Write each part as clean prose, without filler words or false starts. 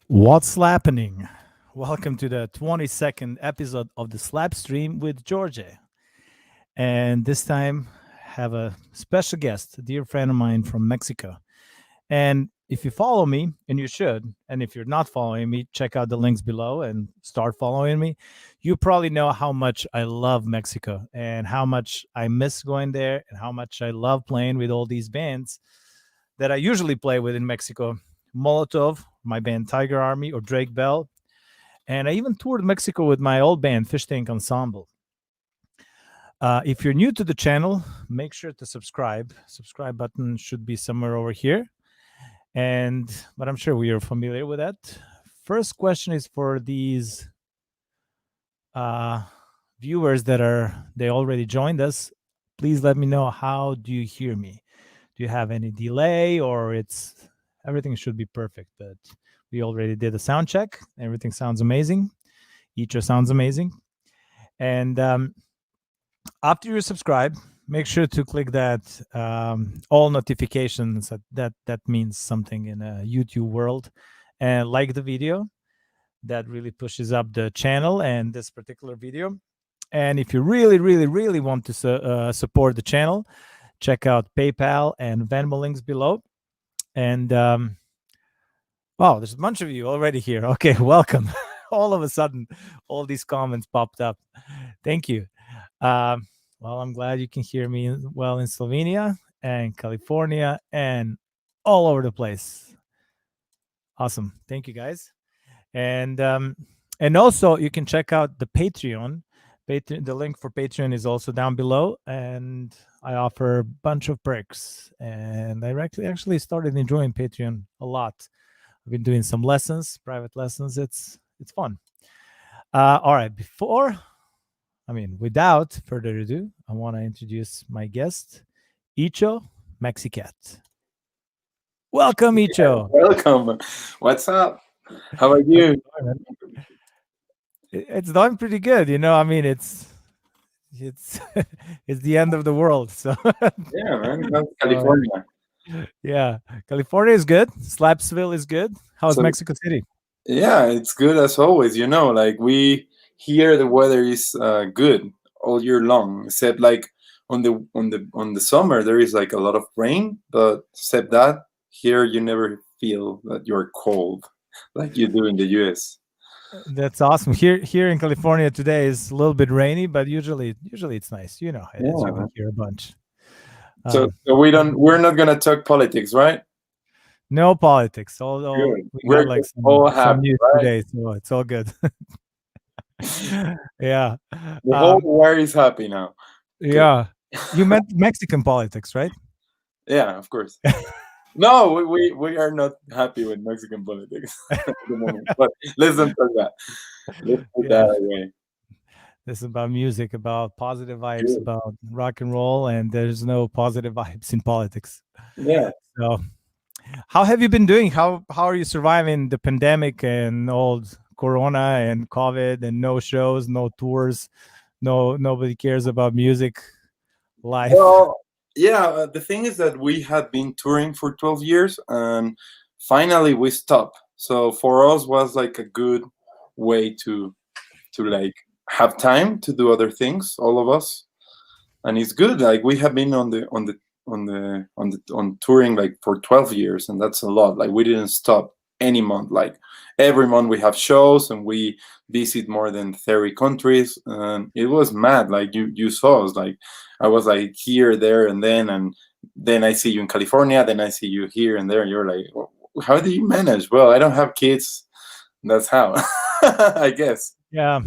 What's happening? Welcome to the 22nd episode of the Slapstream with Djordje. And this time, have a special guest, a dear friend of mine from Mexico. And if you follow me, and you should, and if you're not following me, check out the links below and start following me. You probably know how much I love Mexico and how much I miss going there and how much I love playing with all these bands that I usually play with in Mexico. Molotov, my band Tiger Army, or Drake Bell. And I even toured Mexico with my old band, Fish Tank Ensemble. If you're new to the channel, make sure to subscribe. Subscribe button should be somewhere over here. But I'm sure we are familiar with that. First question is for these viewers they already joined us. Please let me know, how do you hear me? Do you have any delay, or everything should be perfect? But we already did a sound check. Everything sounds amazing. Icho sounds amazing. And after you subscribe, make sure to click that all notifications. That means something in a YouTube world, and like the video. That really pushes up the channel and this particular video. And if you really, really, really want to support the channel, check out PayPal and Venmo links below. And wow, there's a bunch of you already here. Okay, welcome. All of a sudden, all these comments popped up. Thank you. Well, I'm glad you can hear me well in Slovenia and California and all over the place. Awesome. Thank you, guys. And also, you can check out the Patreon. The link for Patreon is also down below, and I offer a bunch of perks. And I actually started enjoying Patreon a lot. I've been doing some lessons, private lessons. It's fun. All right. Without further ado, I want to introduce my guest, Icho, MEXICAT. Welcome, Icho. Welcome. What's up? How are you? It's doing pretty good. It's it's the end of the world. So Yeah, man. How's California? Yeah, California is good. Slapsville is good. How's So Mexico City? yeah, it's good as always. Like we here, the weather is good all year long, except like on the summer there is like a lot of rain. But except that, here you never feel that you're cold like you do in the U.S. That's awesome. Here in California today is a little bit rainy, but usually it's nice. You know how it is. Yeah, You've been man. here a bunch. So we're not gonna talk politics, right? No politics. All Good. we got We're like all some happy, news right? today, so it's all good. Yeah. The whole Um, world is happy now. Okay. yeah. You meant Mexican politics, right? Yeah, of course. No, we are not happy with Mexican politics at the moment. But let's don't talk that. Let's put Yeah. that away. This is about music, about positive vibes, Good. about rock and roll, and there's no positive vibes in politics. Yeah. So, how have you been doing? How are you surviving the pandemic and all Corona and COVID and no shows, no tours, nobody cares about music, life? Well, yeah. The thing is that we had been touring for 12 years, and finally we stopped. So for us was like a good way to like have time to do other things, all of us. And it's good. Like we have been on touring like for 12 years, and that's a lot. Like we didn't stop any month. Like every month we have shows, and we visit more than 30 countries, and it was mad. Like you saw us. Like I was like here, there, and then I see you in California, then I see you here and there. You're like, how do you manage? Well, I don't have kids. That's how. I guess. Yeah,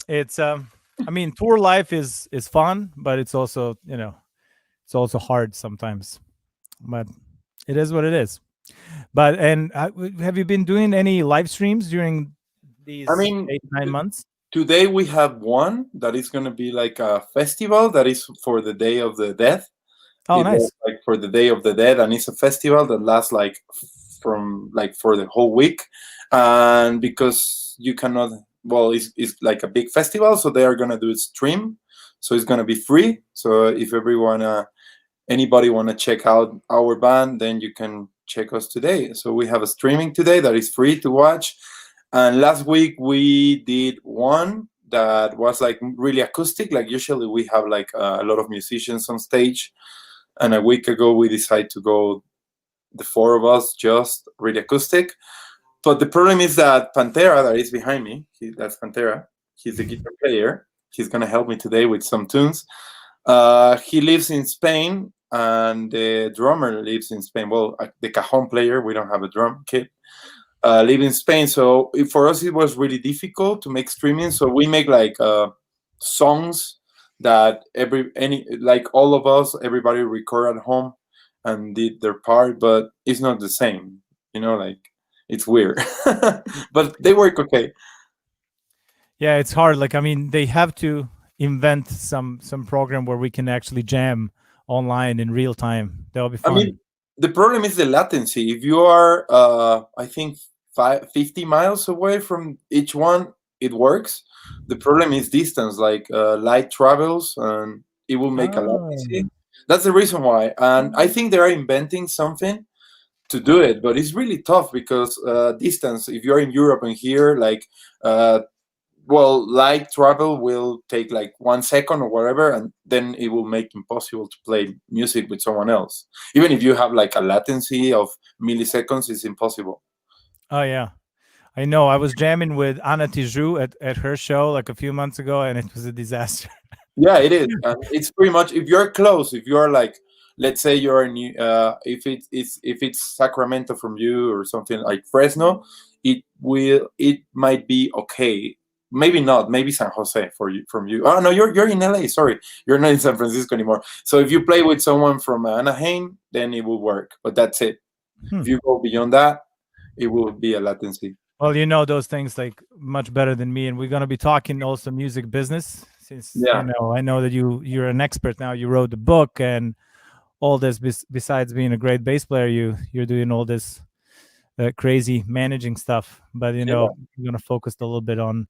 it's tour life is fun, but it's also it's also hard sometimes. But it is what it is. But have you been doing any live streams during I these mean, 8 9 months? today we have one that is going to be like a festival that is for the Day of the Dead. Oh, It was nice. like for the Day of the Dead, and it's a festival that lasts like from like for the whole week. And because you cannot, well, it's like a big festival, so they are going to do it stream, so it's going to be free. So if everyone, anybody want to check out our band, then you can check us today. So we have a streaming today that is free to watch. And last week we did one that was like really acoustic. Like usually we have like a lot of musicians on stage. And a week ago we decided to go, the four of us, just really acoustic. But the problem is that Pantera, that is behind me, that's Pantera. He's the guitar player. He's gonna help me today with some tunes. He lives in Spain, and the drummer lives in Spain. Well, the cajon player, we don't have a drum kit, live in Spain. So for us, it was really difficult to make streaming. So we make like songs that like all of us, everybody record at home and did their part, but it's not the same. Like it's weird, but they work okay. Yeah, it's hard. Like, I mean, they have to invent some program where we can actually jam online in real time. That'll be I fun. mean, the problem is the latency. If you are, I think, 50 miles away from each one, it works. The problem is distance, like light travels, and it will make a latency. That's the reason why. And I think they are inventing something to do it, but it's really tough because distance. If you're in Europe and here, like, light travel will take like 1 second or whatever, and then it will make impossible to play music with someone else. Even if you have like a latency of milliseconds, it's impossible. Oh yeah, I know. I was jamming with Anna Tijoux at her show like a few months ago, and it was a disaster. Yeah, it is. It's pretty much, if you're close, if you're like, let's say you're in, if it's Sacramento from you or something like Fresno, it might be okay. Maybe not. Maybe San Jose for you, from you. Oh no, you're in LA. Sorry, you're not in San Francisco anymore. So if you play with someone from Anaheim, then it will work. But that's it. If you go beyond that, it will be a latency. Well, you know those things like much better than me, and we're gonna be talking also music business since Yeah. I know that you're an expert now. You wrote the book and all this. Besides being a great bass player, you're doing all this crazy managing stuff. But we're gonna focus a little bit on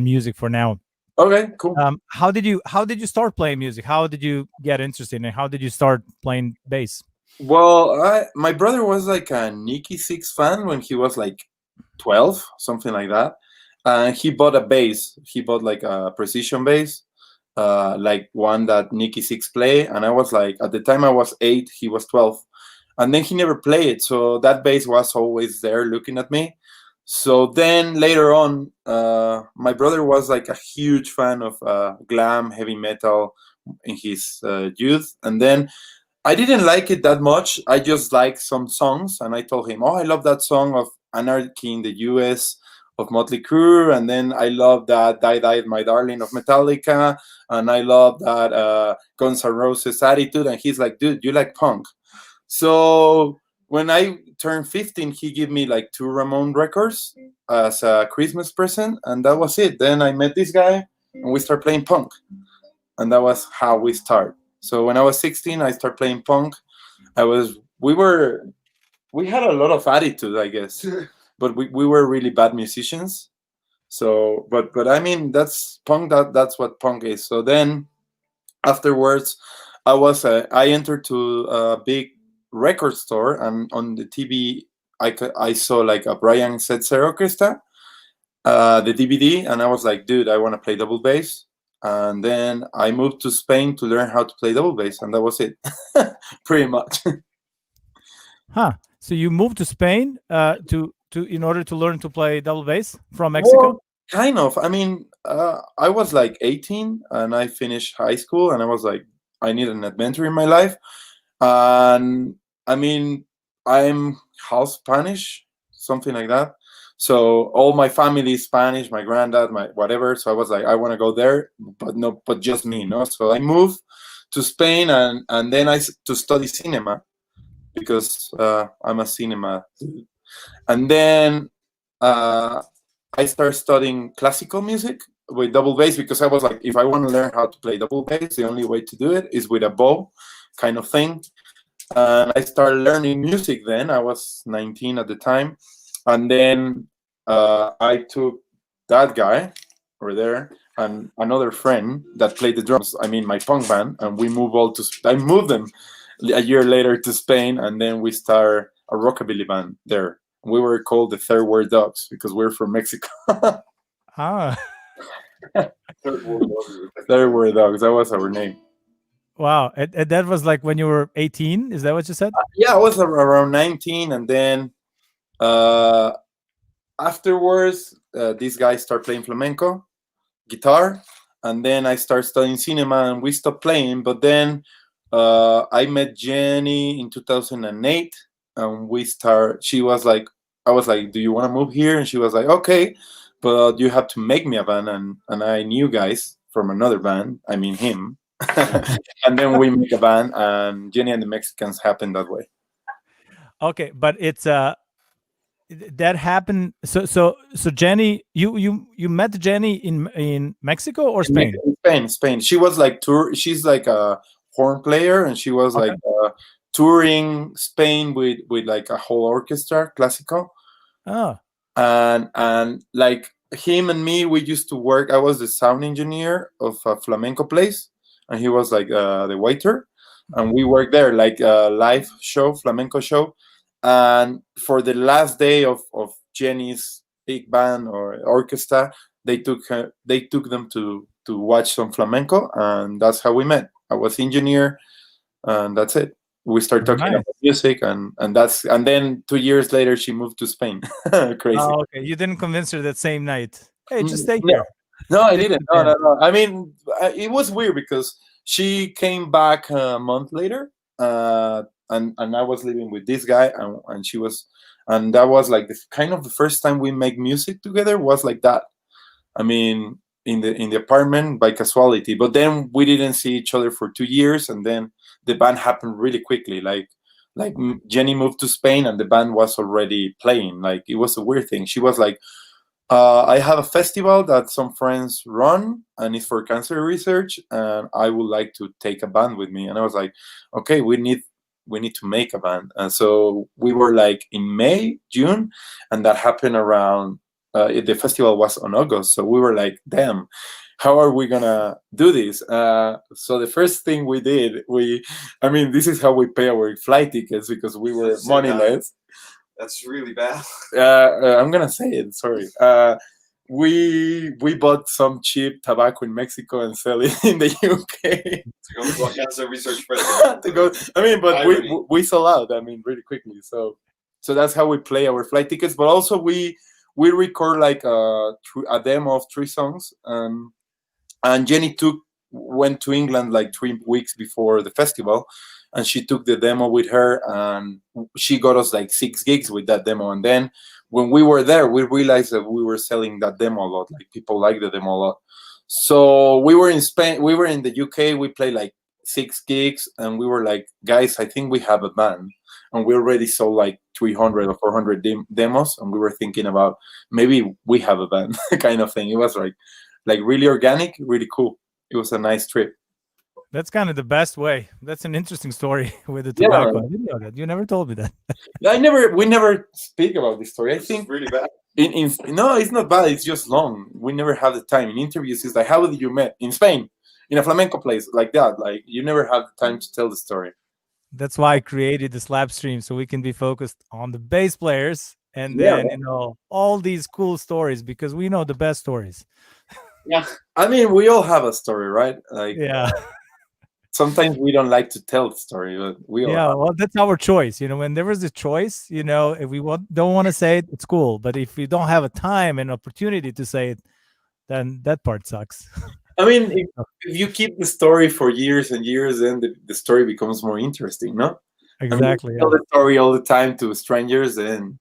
music for now. Okay, cool. How did you start playing music? How did you get interested in it? How did you start playing bass? Well, my brother was like a Nicky Six fan when he was like 12, something like that. And he bought a bass. He bought like a precision bass, like one that Nicky Six play. And I was like, at the time I was 8, he was 12. And then he never played it. So that bass was always there looking at me. So then later on, my brother was like a huge fan of glam, heavy metal in his youth. And then I didn't like it that much. I just liked some songs, and I told him, "Oh, I love that song of Anarchy in the U.S. of Motley Crue, and then I love that Die Die My Darling of Metallica, and I love that Guns N' Roses Attitude." And he's like, "Dude, you like punk?" So when I turned 15, he gave me like 2 Ramon records as a Christmas present, and that was it. Then I met this guy, and we started playing punk, and that was how we started. So when I was 16, I started playing punk. We had a lot of attitude, I guess, but we were really bad musicians. So, but I mean, that's punk. That's what punk is. So then, afterwards, I entered to a big record store, and on the TV, I saw like a Brian Setzer Orchestra, the DVD, and I was like, dude, I want to play double bass. And then I moved to Spain to learn how to play double bass, and that was it, pretty much. Huh. So you moved to Spain to in order to learn to play double bass from Mexico? Well, kind of. I mean, I was like 18, and I finished high school, and I was like, I need an adventure in my life. And I mean, I'm half Spanish, something like that. So all my family is Spanish, my granddad, my whatever. So I was like, I want to go there, but just me, no. So I moved to Spain, and then to study cinema, because I'm a cinema dude. And then I started studying classical music with double bass, because I was like, if I want to learn how to play double bass, the only way to do it is with a bow, kind of thing. And I started learning music then. I was 19 at the time. And then I took that guy over there and another friend that played the drums, I mean, my punk band, and we moved I moved them a year later to Spain, and then we started a rockabilly band there. We were called the Third World Dogs because we're from Mexico. Ah, Third World Dogs. Third World Dogs. That was our name. wow. And that was like when you were 18. Is that what you said? Yeah, I was around 19, and then uh, afterwards, this guy started playing flamenco guitar, and then I started studying cinema, and we stopped playing. But then I met Jenny in 2008, and we start. She was like, I was like, "Do you want to move here?" And she was like, "Okay, but you have to make me a band." And I knew guys from another band. I mean him. And then we make a band, and Jenny and the Mexicans happened that way. Okay, but it's that happened. So Jenny, you met Jenny in Mexico or Spain? Spain. She was like tour. She's like a horn player, and she was Okay. like touring Spain with like a whole orchestra, classical. Oh, And like him and me, we used to work. I was the sound engineer of a flamenco place, and he was like the waiter, and we worked there like a live show, flamenco show. And for the last day of Jenny's big band or orchestra, they took them to watch some flamenco, and that's how we met. I was engineer, and that's it. We start talking nice. about music, and then 2 years later she moved to Spain. Crazy. Oh, okay. You didn't convince her that same night. Hey, just stay No, here. no, I This didn't. is No, Jen. no, no. I mean, it was weird because she came back a month later, and I was living with this guy, and she was, and that was like the kind of the first time we make music together was like that. I mean, in the apartment by casualty, but then we didn't see each other for 2 years, and then the band happened really quickly. Like Jenny moved to Spain, and the band was already playing. Like it was a weird thing. She was like, I have a festival that some friends run, and it's for cancer research, and I would like to take a band with me. And I was like, okay, we need to make a band. And so we were like in May, June, and that happened around. The festival was on August, so we were like, damn, how are we gonna do this? So the first thing we did, I mean, this is how we pay our flight tickets because we were moneyless. That's really bad. I'm gonna say it. Sorry. We bought some cheap tobacco in Mexico and sell it in the UK. To go to cancer research festival. To go, I mean, but Irony. we sold out. I mean, really quickly. So that's how we play our flight tickets. But also we record like a demo of 3 songs. And Jenny went to England like 3 weeks before the festival, and she took the demo with her, and she got us like 6 gigs with that demo. And then when we were there, we realized that we were selling that demo a lot. Like people like the demo a lot. So we were in Spain, we were in the UK. We played like 6 gigs, and we were like, guys, I think we have a band. And we already sold like 300 or 400 demos, and we were thinking about maybe we have a band kind of thing. It was like really organic, really cool. It was a nice trip. That's kind of the best way. That's an interesting story with the Yeah. tobacco. I didn't know that. You never told me that. We never speak about this story. I It's think really bad. no, it's not bad. It's just long. We never have the time. In interviews, it's like, how did you met in Spain, in a flamenco place like that? Like you never have the time to tell the story. That's why I created the Slapstream so we can be focused on the bass players and Yeah. then all these cool stories because we know the best stories. Yeah, I mean, we all have a story, right? Like, Yeah. sometimes we don't like to tell the story, but we all. Yeah, have. well, that's our choice. When there is a choice, if we don't want to say it, it's cool. But if we don't have a time and opportunity to say it, then that part sucks. I mean, if you keep the story for years and years, then the story becomes more interesting, no? Exactly. I mean, tell the story all the time to strangers, and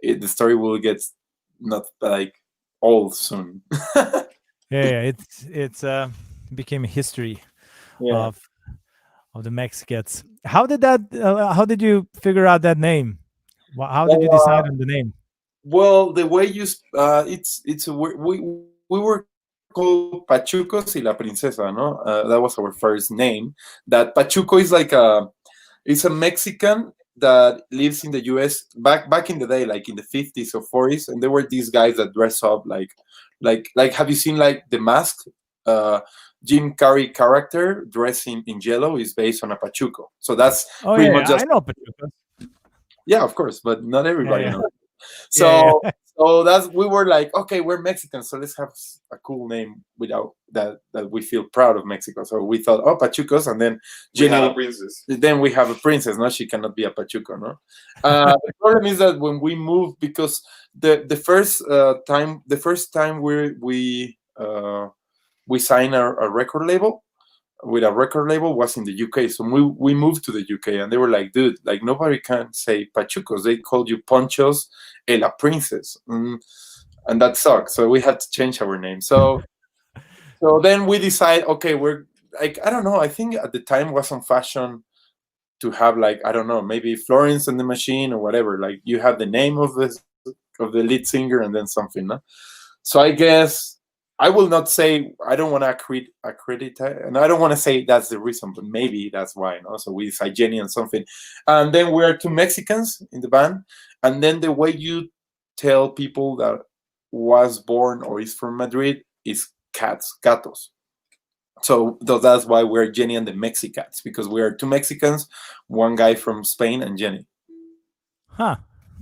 the story will get not like old soon. Yeah. It's became a history Yeah. of the MEXICATS. How did you figure out that name? How did you decide on the name? Well, the way you it's we were called Pachucos y la Princesa, no? That was our first name. That Pachuco is like it's a Mexican that lives in the U.S. back in the day, like in the 50s or 40s, and there were these guys that dress up like have you seen like The Mask? Jim Carrey character dressing in yellow is based on a Pachuco, so that's Oh pretty yeah, much just I know Pachucos. Yeah, of course, but not everybody Yeah, knows. yeah, So yeah. so that's we were like, okay, we're Mexican, so let's have a cool name without that we feel proud of Mexico. So we thought, oh, Pachucos, and then We have a Jenny. princess. Then we have a princess. No, she cannot be a Pachuco. No. The problem is that when we moved, because the first time we signed a record label with a record label was in the UK. So we moved to the UK, and they were like, dude, like nobody can say Pachucos. They called you Ponchos and La Princess, and that sucked. So we had to change our name. So then we decide, okay, we're like, I don't know. I think at the time was on fashion to have, like, I don't know, maybe Florence and the Machine or whatever. Like you have the name of the lead singer and then something. No? So I guess I will not say, I don't want to accredit, and I don't want to say that's the reason, but maybe that's why. No? So we decide Jenny and something, and then we are two Mexicans in the band, and then the way you tell people that was born or is from Madrid is cats, gatos. So that's why we're Jenny and the Mexicats, because we are two Mexicans, one guy from Spain, and Jenny. Huh.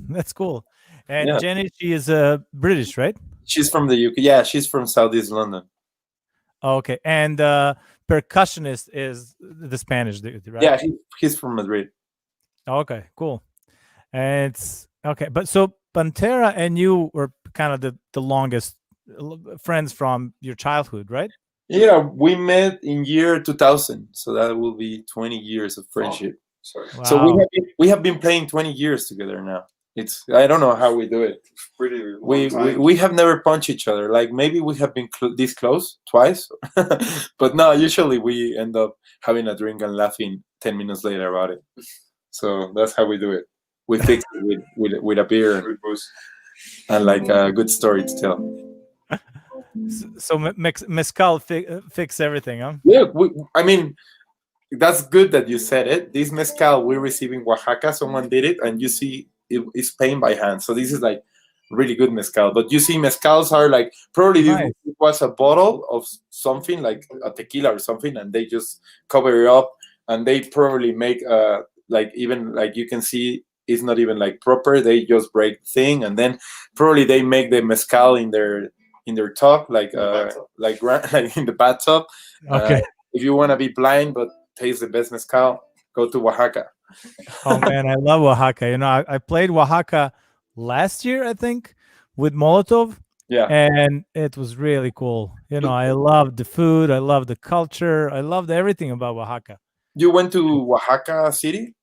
That's cool. And Yeah, Jenny, she is British, right? she's from the UK. Yeah, she's from Southeast London. Okay. And percussionist is the Spanish dude, right? Yeah, he's from Madrid. Okay, cool. And it's okay. But so Pantera and you were kind of the longest friends from your childhood, right? Yeah, we met in year 2000, so that will be 20 years of friendship. Sorry. So Wow. we have been playing 20 years together now. It's, I don't know how we do it. Pretty long We time. we have never punched each other. Like maybe we have been this close twice, but no. Usually we end up having a drink and laughing 10 minutes later about it. So that's how we do it. We fix it with a beer With booze. and like a good story to tell. So mezcal fix everything, huh? Yeah, I mean, that's good that you said it. This mezcal we receive in Oaxaca, someone did it, and you see it's painted by hand. So this is like really good mezcal. But you see, mezcals are like probably Nice. it was a bottle of something like a tequila or something, and they just cover it up, and they probably make like, even like you can see it's not even like proper. They just break the thing, and then probably they make the mezcal in their tub, like bathtub. like in the bathtub. Okay. If you want to be blind but taste the best mezcal, go to Oaxaca. Oh man, I love Oaxaca. You know, I played Oaxaca last year, I think, with Molotov, Yeah. and it was really cool. You know, I loved the food, I loved the culture, I loved everything about Oaxaca. You went to Oaxaca City?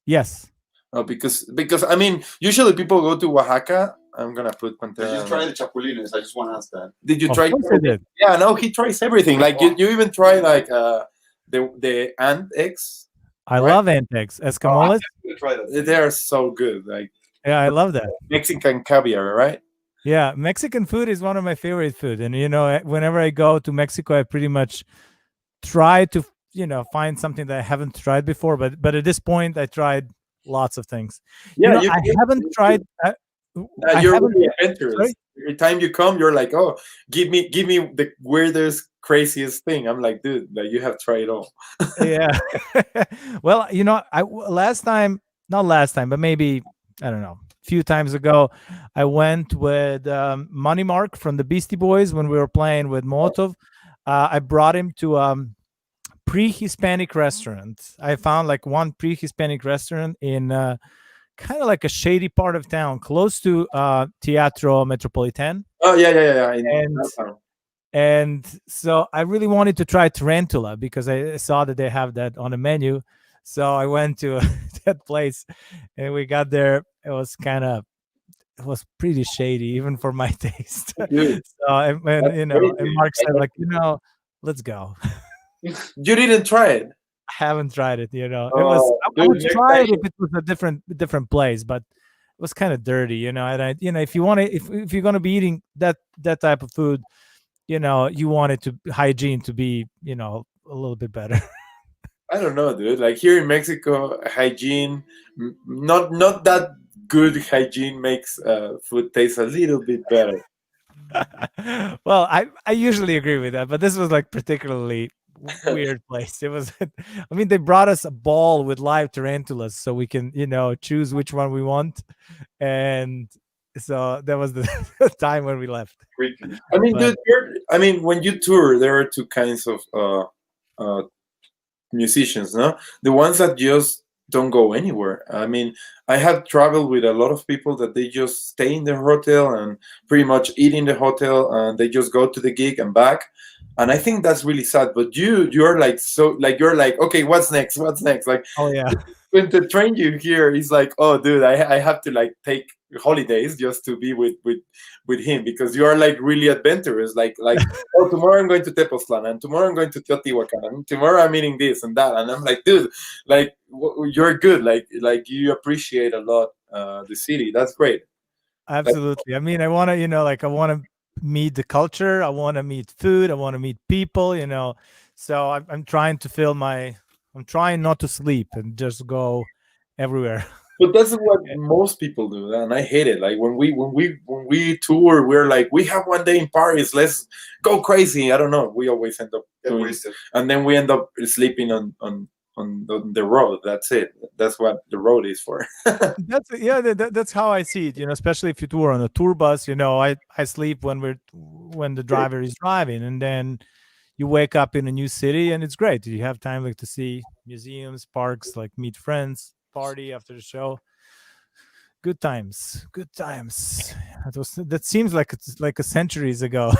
Yes. Oh, because I mean, usually people go to Oaxaca. I'm gonna put Did Pantera. you try the chapulines? I just want to ask that. Did you Of try? course I did. Yeah, no, he tries everything. Like you even try like the ant eggs. I Right. love Antex. Escamoles. I'm gonna try that. They are so good. Like Yeah, I love that. Mexican caviar, right? Yeah, Mexican food is one of my favorite food. And you know, whenever I go to Mexico, I pretty much try to, you know, find something that I haven't tried before. But at this point, I tried lots of things. Yeah, You know, I haven't tried. I you're haven't. really adventurous. Sorry? Every time you come, you're like, oh, give me the weirdest, craziest thing. I'm like, dude, like you have tried it all. Yeah. Well, you know, not last time, but maybe I don't know, a few times ago, I went with Money Mark from the Beastie Boys when we were playing with Molotov. I brought him to pre-Hispanic restaurant. I found like one pre-Hispanic restaurant in kind of like a shady part of town, close to Teatro Metropolitan. Oh yeah. And and so I really wanted to try tarantula because I saw that they have that on the menu. So I went to that place, and we got there. It was pretty shady, even for my taste. Dude, So and you know, crazy. and Mark said like, you know, let's go. you didn't try it. I haven't tried it. You know, it Oh, was. I dude, would next try it time- if it was a different place, but it was kind of dirty. You know, and you know, if you want to, if you're gonna be eating that type of food, you know, you want it to hygiene to be, you know, a little bit better. I don't know, dude. Like here in Mexico, hygiene, not that good hygiene makes food taste a little bit better. Well, I usually agree with that, but this was like particularly weird place. It was. I mean, they brought us a ball with live tarantulas, so we can, choose which one we want, and so that was the time when we left. Freaky. I mean, But dude, I mean, when you tour, there are two kinds of uh, musicians, no? The ones that just don't go anywhere. I mean, I have traveled with a lot of people that they just stay in the hotel and pretty much eat in the hotel, and they just go to the gig and back. And I think that's really sad. But you're like, so like, you're like, okay, what's next? What's next? Like, oh yeah, when the train you here is like, oh dude, I have to like take holidays just to be with him, because you are like really adventurous, like, oh, tomorrow I'm going to Tepoztlan, and tomorrow I'm going to Teotihuacan, and tomorrow I'm eating this and that, and I'm like, dude, like, you're good, like you appreciate a lot the city. That's great. Like, absolutely. I mean, I want to, like I want to meet the culture. I want to meet food. I want to meet people. So I'm trying to fill my. I'm trying not to sleep and just go everywhere. but that's what most people do, and I hate it. Like when we tour, we're like, we have one day in Paris, let's go crazy. I don't know. We always end up Get doing, wasted. and then we end up sleeping on the road. That's it. That's what the road is for. That's how I see it. Especially if you tour on a tour bus. I sleep when the driver is driving, and then you wake up in a new city, and it's great. You have time like to see museums, parks, like meet friends, party after the show. Good times, good times. That seems like it's like a centuries ago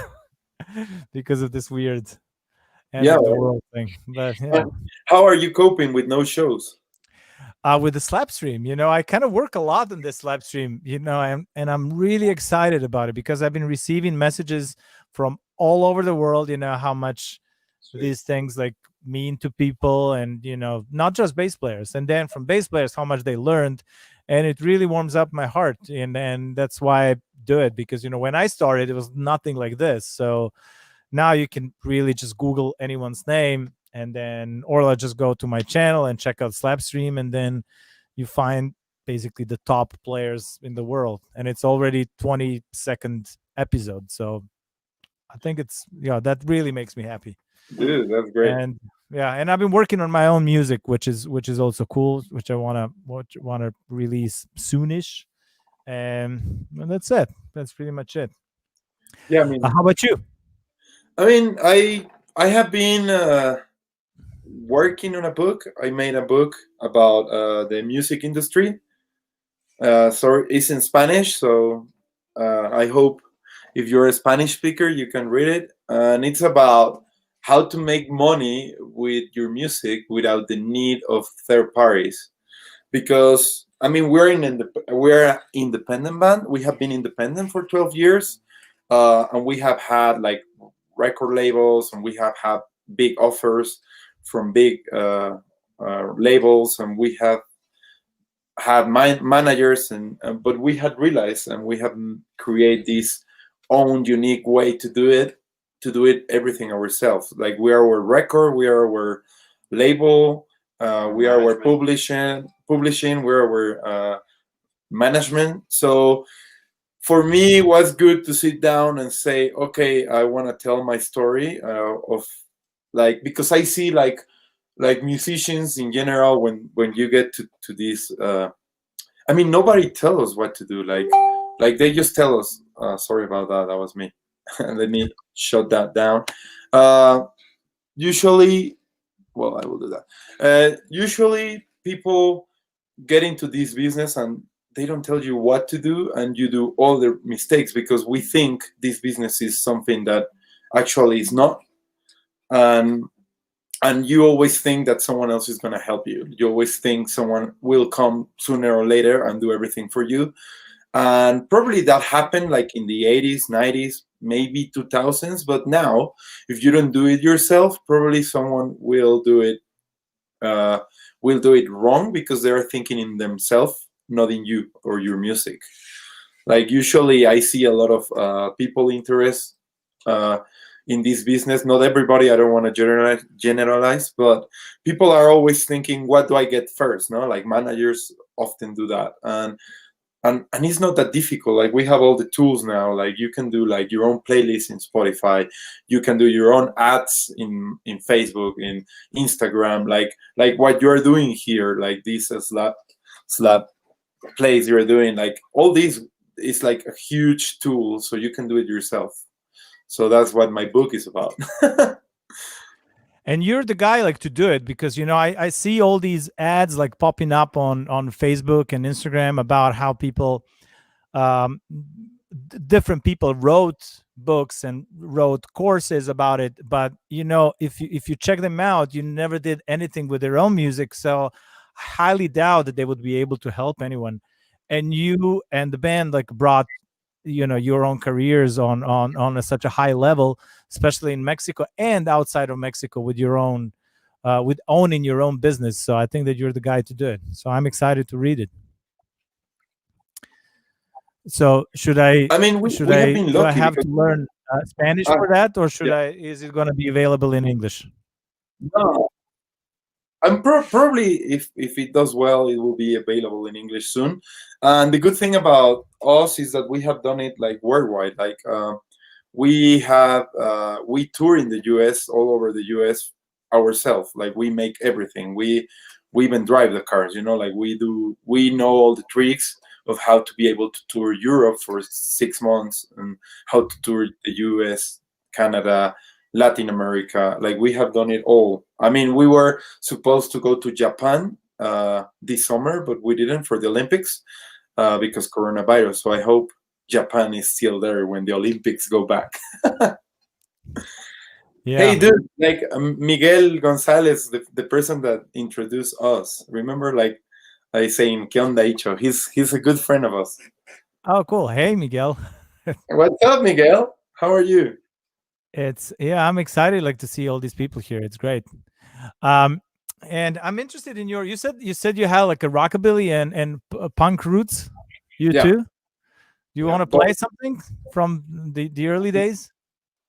because of this weird end Yeah. of the world thing. But yeah. And how are you coping with no shows? With the Slapstream, I kind of work a lot on this Slapstream, and I'm really excited about it because I've been receiving messages from all over the world, how much these things like mean to people, and not just bass players, and then from bass players how much they learned, and it really warms up my heart, and that's why I do it, because when I started it was nothing like this. So now you can really just Google anyone's name, and then or just go to my channel and check out Slapstream, and then you find basically the top players in the world, and it's already 22nd episode. So I think it's that really makes me happy. Dude, that's great. And and I've been working on my own music, which is also cool, which I wanna release soonish. And that's it. That's pretty much it. Yeah, I mean, How about you? I have been working on a book. I made a book about the music industry. So it's in Spanish, so I hope if you're a Spanish speaker, you can read it. And it's about how to make money with your music without the need of third parties. Because I mean, we're independent band. We have been independent for 12 years, and we have had like record labels, and we have had big offers from big labels, and we have had managers, and but we had realized, and we have create this own unique way to do it everything ourselves. Like we are our record, we are our label, we are our publishing, we are our management. So for me, it was good to sit down and say, okay, I want to tell my story of like, because I see like musicians in general, when you get to this I mean, nobody tell us what to do, like they just tell us sorry about that, that was me. Let me shut that down. Usually, well, I will do that. Usually people get into this business and they don't tell you what to do, and you do all the mistakes because we think this business is something that actually is not. And you always think that someone else is going to help you. You always think someone will come sooner or later and do everything for you. And probably that happened like in the 80s, 90s, maybe 2000s. But now, if you don't do it yourself, probably someone will do it wrong, because they are thinking in themselves, not in you or your music. Like usually I see a lot of people interest in this business. Not everybody, I don't want to generalize, but people are always thinking, what do I get first? No, like managers often do that. And and it's not that difficult. Like we have all the tools now. Like you can do like your own playlist in Spotify. You can do your own ads in Facebook, in Instagram. Like what you're doing here, like this slap plays you're doing. Like all these is like a huge tool, so you can do it yourself. So that's what my book is about. And you're the guy like to do it, because I see all these ads like popping up on Facebook and Instagram about how people different people wrote books and wrote courses about it, but if you check them out, you never did anything with their own music. So I highly doubt that they would be able to help anyone. And you and the band like brought your own careers on such a high level, especially in Mexico and outside of Mexico, with your own with owning your own business. So I think that you're the guy to do it. So I'm excited to read it. So should I? I mean, we have been lucky. Do I have to learn Spanish for that, or should I? Is it going to be available in English? No, I'm probably if it does well, it will be available in English soon. And the good thing about us is that we have done it like worldwide. Like we tour in the U.S. all over the U.S. ourselves. Like we make everything. We even drive the cars. Like we know all the tricks of how to be able to tour Europe for 6 months and how to tour the US, Canada, Latin America. Like we have done it all. I mean, we were supposed to go to Japan this summer, but we didn't for the Olympics because coronavirus. So I hope Japan is still there when the Olympics go back. Yeah. Hey, dude, like Miguel Gonzalez, the person that introduced us, remember, like, I saying, ¿Qué onda, Icho? He's a good friend of us. Oh, cool. Hey, Miguel. What's up, Miguel? How are you? I'm excited like to see all these people here. It's great. And I'm interested in you said you had like a rockabilly and punk roots. You too? Do you want to play something from the early days?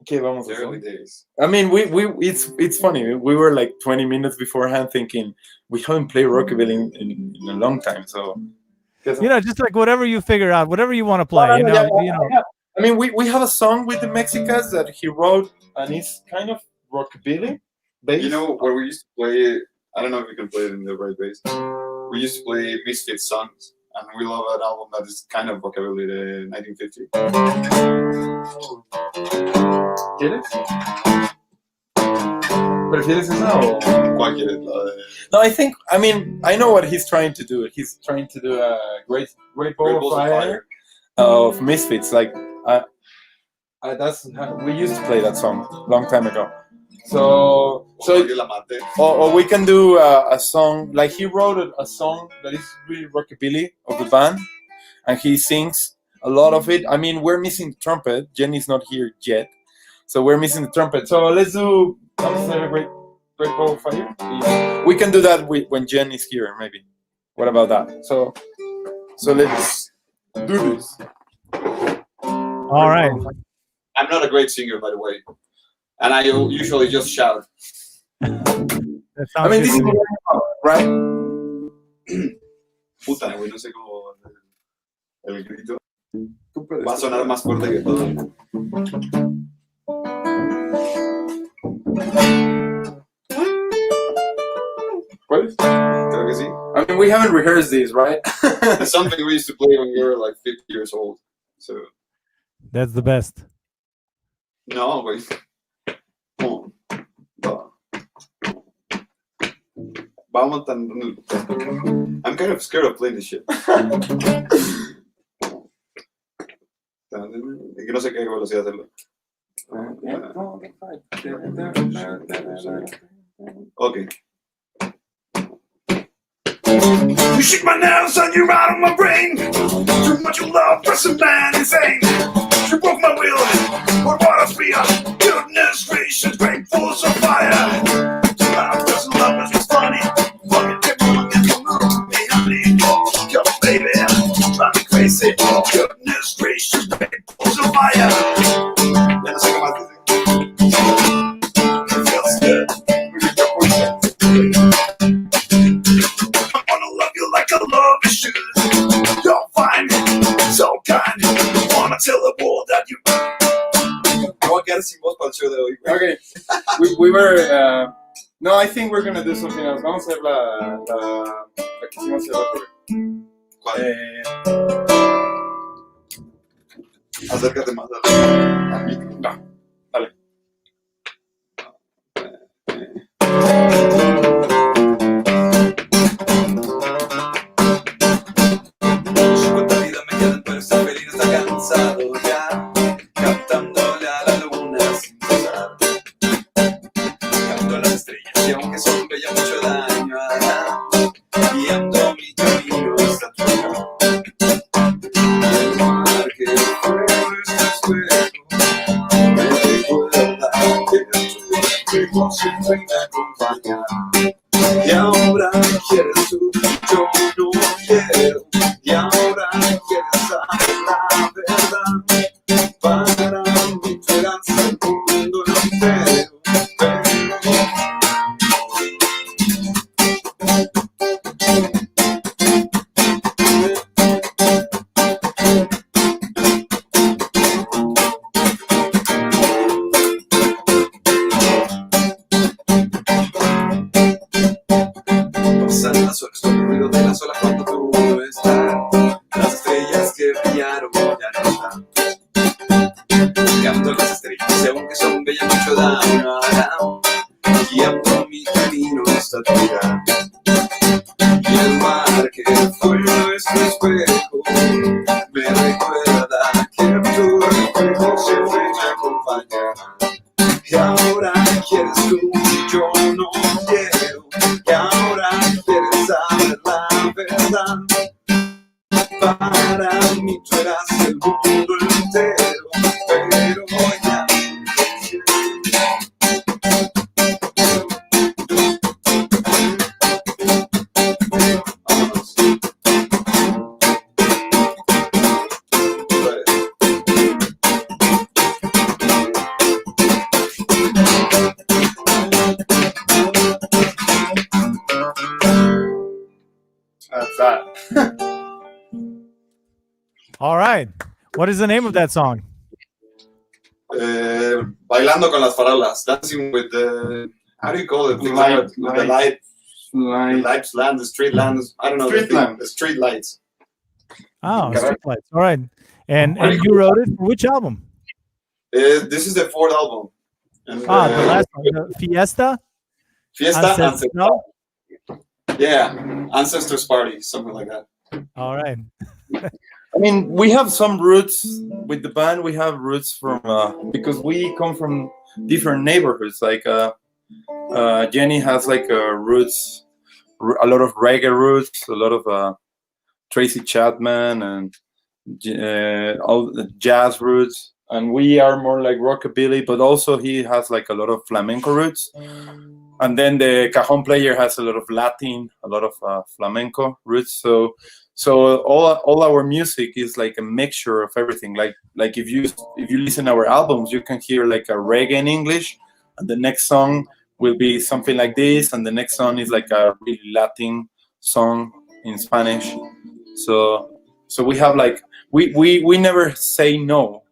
Okay, vamos. The early days. I mean, it's funny. We were like 20 minutes beforehand thinking we haven't played rockabilly in a long time. So just like whatever you figure out, whatever you want to play. I mean, we have a song with the MEXICATS that he wrote, and it's kind of rockabilly based. Where we used to play. I don't know if you can play it in the right bass. We used to play Misfits songs, and we love an album that is kind of rockabilly, the 1950. ¿Quieres? ¿Prefieres esa o cuál quieres? No, I mean, I know what he's trying to do. He's trying to do a great ball of fire of Misfits. Like, we used to play that song a long time ago. So or we can do a song, like he wrote a song that is really rockabilly of the band, and he sings a lot of it. I mean, we're missing the trumpet. Jenny's not here yet, so we're missing the trumpet. So let's do a great ball of fire. We can do that when Jen is here, maybe. What about that? So let's do this. All right. I'm not a great singer, by the way, and I usually just shout. I mean, this is right. Puta, güey, no sé cómo el grito va a sonar más fuerte que todo. What? Creo que sí. I mean, we haven't rehearsed these, right? It's something we used to play when we were like 50 years old. So that's the best. No, güey. Vamos tan. I'm kind of scared of playing this shit. Que no sé qué velocidad hacerlo. Okay. You shake my nails and you're out of my brain. Too much love for some man insane. You broke my will. What water's be a goodness gracious, great force of fire. Love doesn't love us, it's funny. Fucking everyone in the room. Hey, honey, come baby, drive me crazy. Goodness gracious, great force of fire. Ya no sé qué más decir. It feels good. I wanna love you like I love you should. You'll find me. we were. No, I think we're gonna do something else. Vamos a hacer la que hicimos el otro. ¿Cuál? Acércate más al micro. No, dale. Cuánta vida me quedan, pero este felino está cansado ya, cantándole a la luna sin cesar. Canto a las estrellas y aunque son bellas mucho daño hará, guiando mi camino hasta tu hogar. El mar que fue nuestro espejo me recuerda que tu reflejo siempre me acompaña. Y ahora quieres tú, yo no quiero. Y ahora quieres saber la verdad. Para mí tú eras el mundo entero. Pasan las horas con el ruido de las olas cuando tú no estás. Las estrellas que brillaron ya no están. Canto las estrellas y aunque son bellas mucho daño harán, guiando mi camino hasta tu hogar. Y el mar que fue nuestro espejo me recuerda que tu reflejo siempre me acompañará. Y ahora quieres tú y yo no quiero. Y ahora quieres saber la verdad. Para mí tú eras el mundo entero, pero ya vámonos. That's that. All right. What is the name of that song? Bailando con las farolas, dancing with the, how do you call it? The lights, land, the street lands. I don't know. The street lights. Oh, Correct. Streetlights. All right. And you wrote it for which album? This is the fourth album. And, The last one, the Fiesta? Fiesta Ancestral? Yeah, Ancestors Party, something like that. All right. I mean, we have some roots with the band. We have roots from because we come from different neighborhoods. Like Jenny has like roots, a lot of reggae roots, a lot of Tracy Chapman and all the jazz roots. And we are more like rockabilly, but also he has like a lot of flamenco roots. And then the cajon player has a lot of Latin, a lot of flamenco roots. So all our music is like a mixture of everything. Like if you listen to our albums, you can hear like a reggae in English, and the next song will be something like this, and the next song is like a really Latin song in Spanish. So we have like we never say no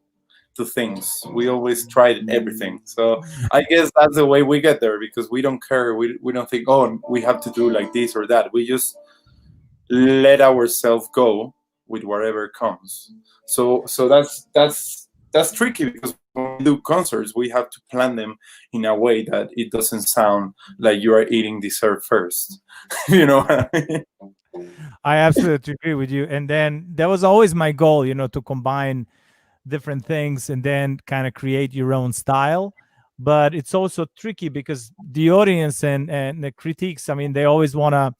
to things. We always try everything. So I guess that's the way we get there, because we don't care. We don't think, oh, we have to do like this or that. We just let ourselves go with whatever comes. So that's tricky, because when we do concerts, we have to plan them in a way that it doesn't sound like you are eating dessert first. You know what I mean? I absolutely agree with you. And then that was always my goal, to combine different things and then kind of create your own style. But it's also tricky because the audience and the critiques, I mean, they always want to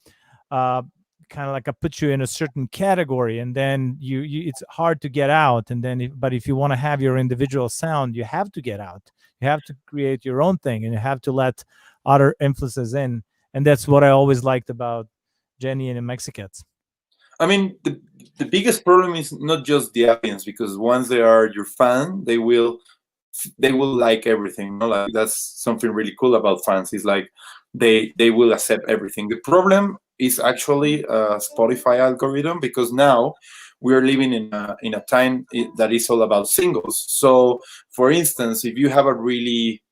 kind of like put you in a certain category, and then you it's hard to get out. And then but if you want to have your individual sound, you have to get out. You have to create your own thing, and you have to let other influences in. And that's what I always liked about Jenny and the MEXICATS. I mean, the biggest problem is not just the audience, because once they are your fan, they will like everything. Like that's something really cool about fans. Is like they will accept everything. The problem is actually a Spotify algorithm, because now we are living in a time that is all about singles. So, for instance, if you have a really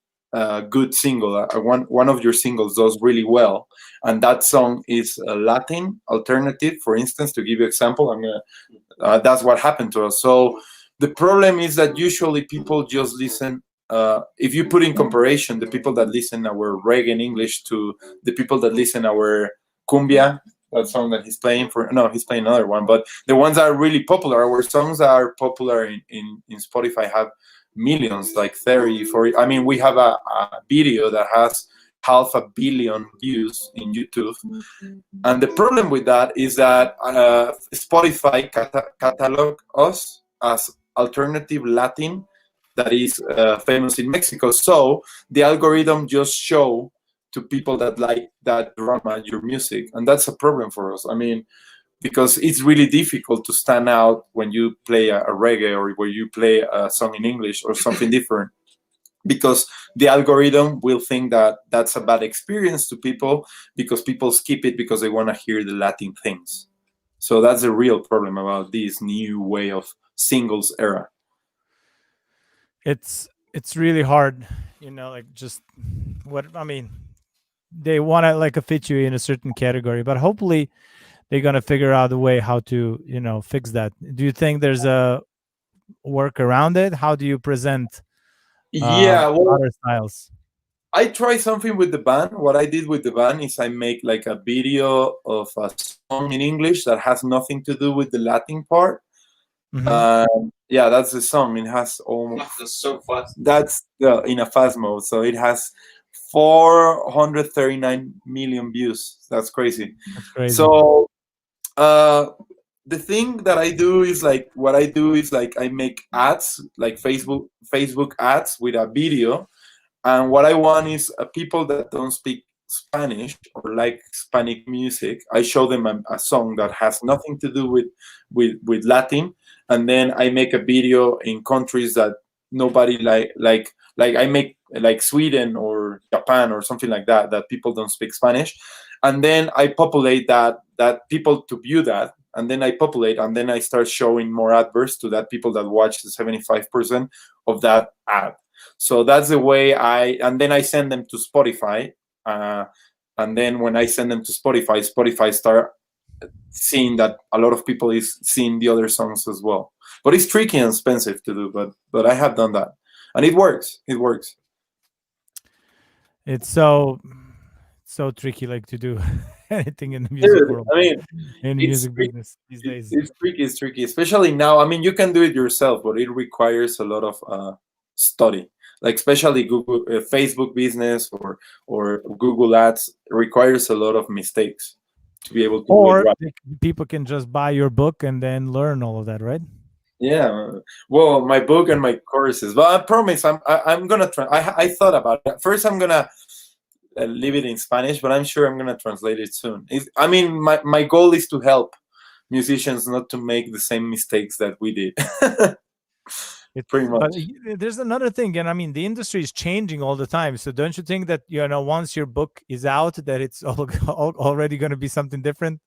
good single, one of your singles does really well, and that song is a Latin alternative, for instance, to give you example, that's what happened to us. So the problem is that usually people just listen. If you put in comparison the people that listen our reggae in English to the people that listen our cumbia, that song that he's playing for, no, he's playing another one, but the ones that are really popular, our songs that are popular in Spotify have millions, like 30, 40. I mean, we have a video that has 500 million views in YouTube. And the problem with that is that Spotify catalog us as alternative Latin that is famous in Mexico. So the algorithm just show to people that like that drama your music, and that's a problem for us. I mean, because it's really difficult to stand out when you play a reggae or where you play a song in English or something different, because the algorithm will think that that's a bad experience to people, because people skip it because they want to hear the Latin things. So that's a real problem about this new way of singles era. It's really hard, like just what I mean. They want to like fit you in a certain category, but hopefully they're gonna figure out a way how to fix that. Do you think there's a work around it? How do you present Yeah, well, other styles? I try something with the band. What I did with the band is I make like a video of a song in English that has nothing to do with the Latin part. Yeah, that's the song. It has almost That's so fast. that's in a fast mode, so it has 439 million views. That's crazy. That's crazy. So the thing that I do is like I make ads, like Facebook ads with a video, and what I want is people that don't speak Spanish or like Hispanic music. I show them a song that has nothing to do with Latin, and then I make a video in countries that nobody like I make like Sweden or Japan or something like that people don't speak Spanish, and then I populate that people to view that, and then I populate, and then I start showing more adverts to that people that watch the 75% of that ad. So that's the way and then I send them to Spotify, and then when I send them to Spotify start seeing that a lot of people is seeing the other songs as well. But it's tricky and expensive to do, but I have done that, and it works. It works. It's so tricky, like to do anything in the music world. I mean, in the music business these days. It's tricky, especially now. I mean, you can do it yourself, but it requires a lot of study. Like especially Google, Facebook business or Google Ads requires a lot of mistakes to be able to do it right. People can just buy your book and then learn all of that, right? Yeah, well, my book and my courses, but I promise I'm gonna try. I thought about it. First, I'm gonna leave it in Spanish, but I'm sure I'm gonna translate it soon. I mean, my goal is to help musicians not to make the same mistakes that we did. Pretty much. But there's another thing, and I mean, the industry is changing all the time. So don't you think that once your book is out, that it's already going to be something different?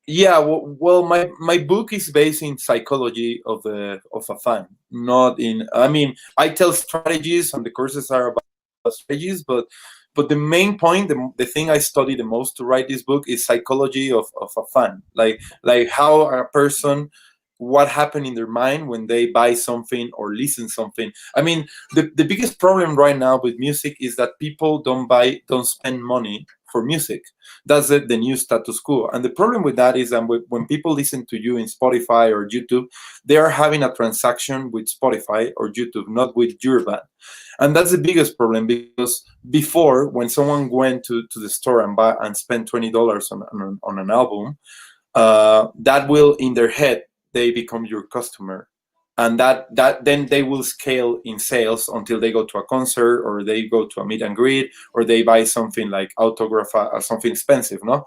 Yeah, well, my book is based in psychology of a fan, not in. I mean, I tell strategies, and the courses are about strategies, but the main point, the thing I study the most to write this book is psychology of a fan, like how a person, what happened in their mind when they buy something or listen something. I mean, the biggest problem right now with music is that people don't spend money for music. That's the new status quo. And the problem with that is that when people listen to you in Spotify or YouTube, they are having a transaction with Spotify or YouTube, not with your band. And that's the biggest problem, because before, when someone went to the store and spent $20 on an album, that will, in their head, they become your customer, and that then they will scale in sales until they go to a concert or they go to a meet and greet or they buy something like autograph or something expensive. No,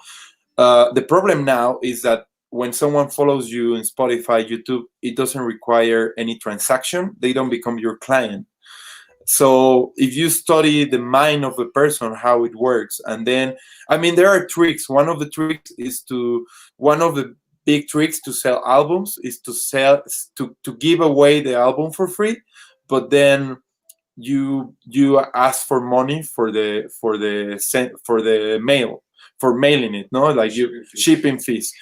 the problem now is that when someone follows you in Spotify, YouTube, it doesn't require any transaction. They don't become your client. So if you study the mind of a person, how it works, and then, I mean, there are tricks. One of the big tricks to sell albums is to give away the album for free, but then you ask for money for the mail, for mailing it, no, like you shipping fees.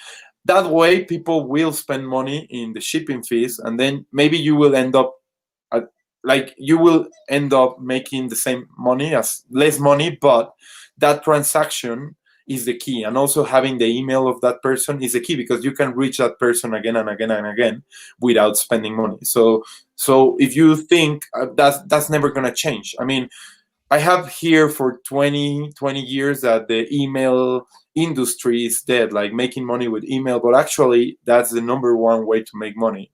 That way people will spend money in the shipping fees, and then maybe you will end up making the same money, as less money, but that transaction is the key. And also having the email of that person is the key, because you can reach that person again and again and again without spending money. So if you think that's never going to change. I mean, I have here for 20 years that the email industry is dead, like making money with email, but actually that's the number one way to make money,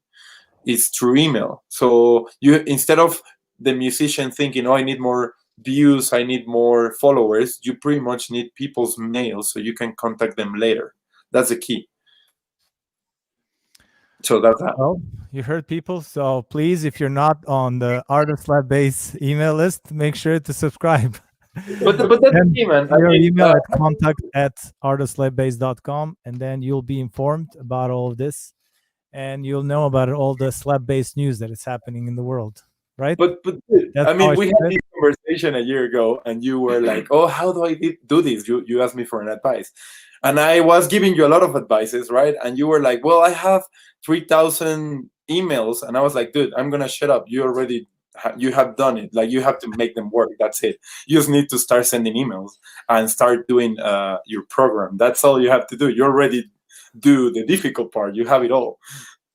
is through email. So you, instead of the musician thinking, oh, I need more views, I need more followers, you pretty much need people's mails so you can contact them later. That's the key. So that's that. Well, you heard, people. So please, if you're not on the Artist Slap Base email list, make sure to subscribe. But that's the key, man. Your email at contact@artistslapbase.com, and then you'll be informed about all of this, and you'll know about all the slap-based news that is happening in the world, right? But I mean, we had this conversation a year ago, and you were like, "Oh, how do I do this?" You asked me for an advice, and I was giving you a lot of advices, right? And you were like, "Well, I have 3,000 emails," and I was like, "Dude, I'm gonna shut up. You have done it. Like, you have to make them work. That's it. You just need to start sending emails and start doing your program. That's all you have to do. You already do the difficult part. You have it all.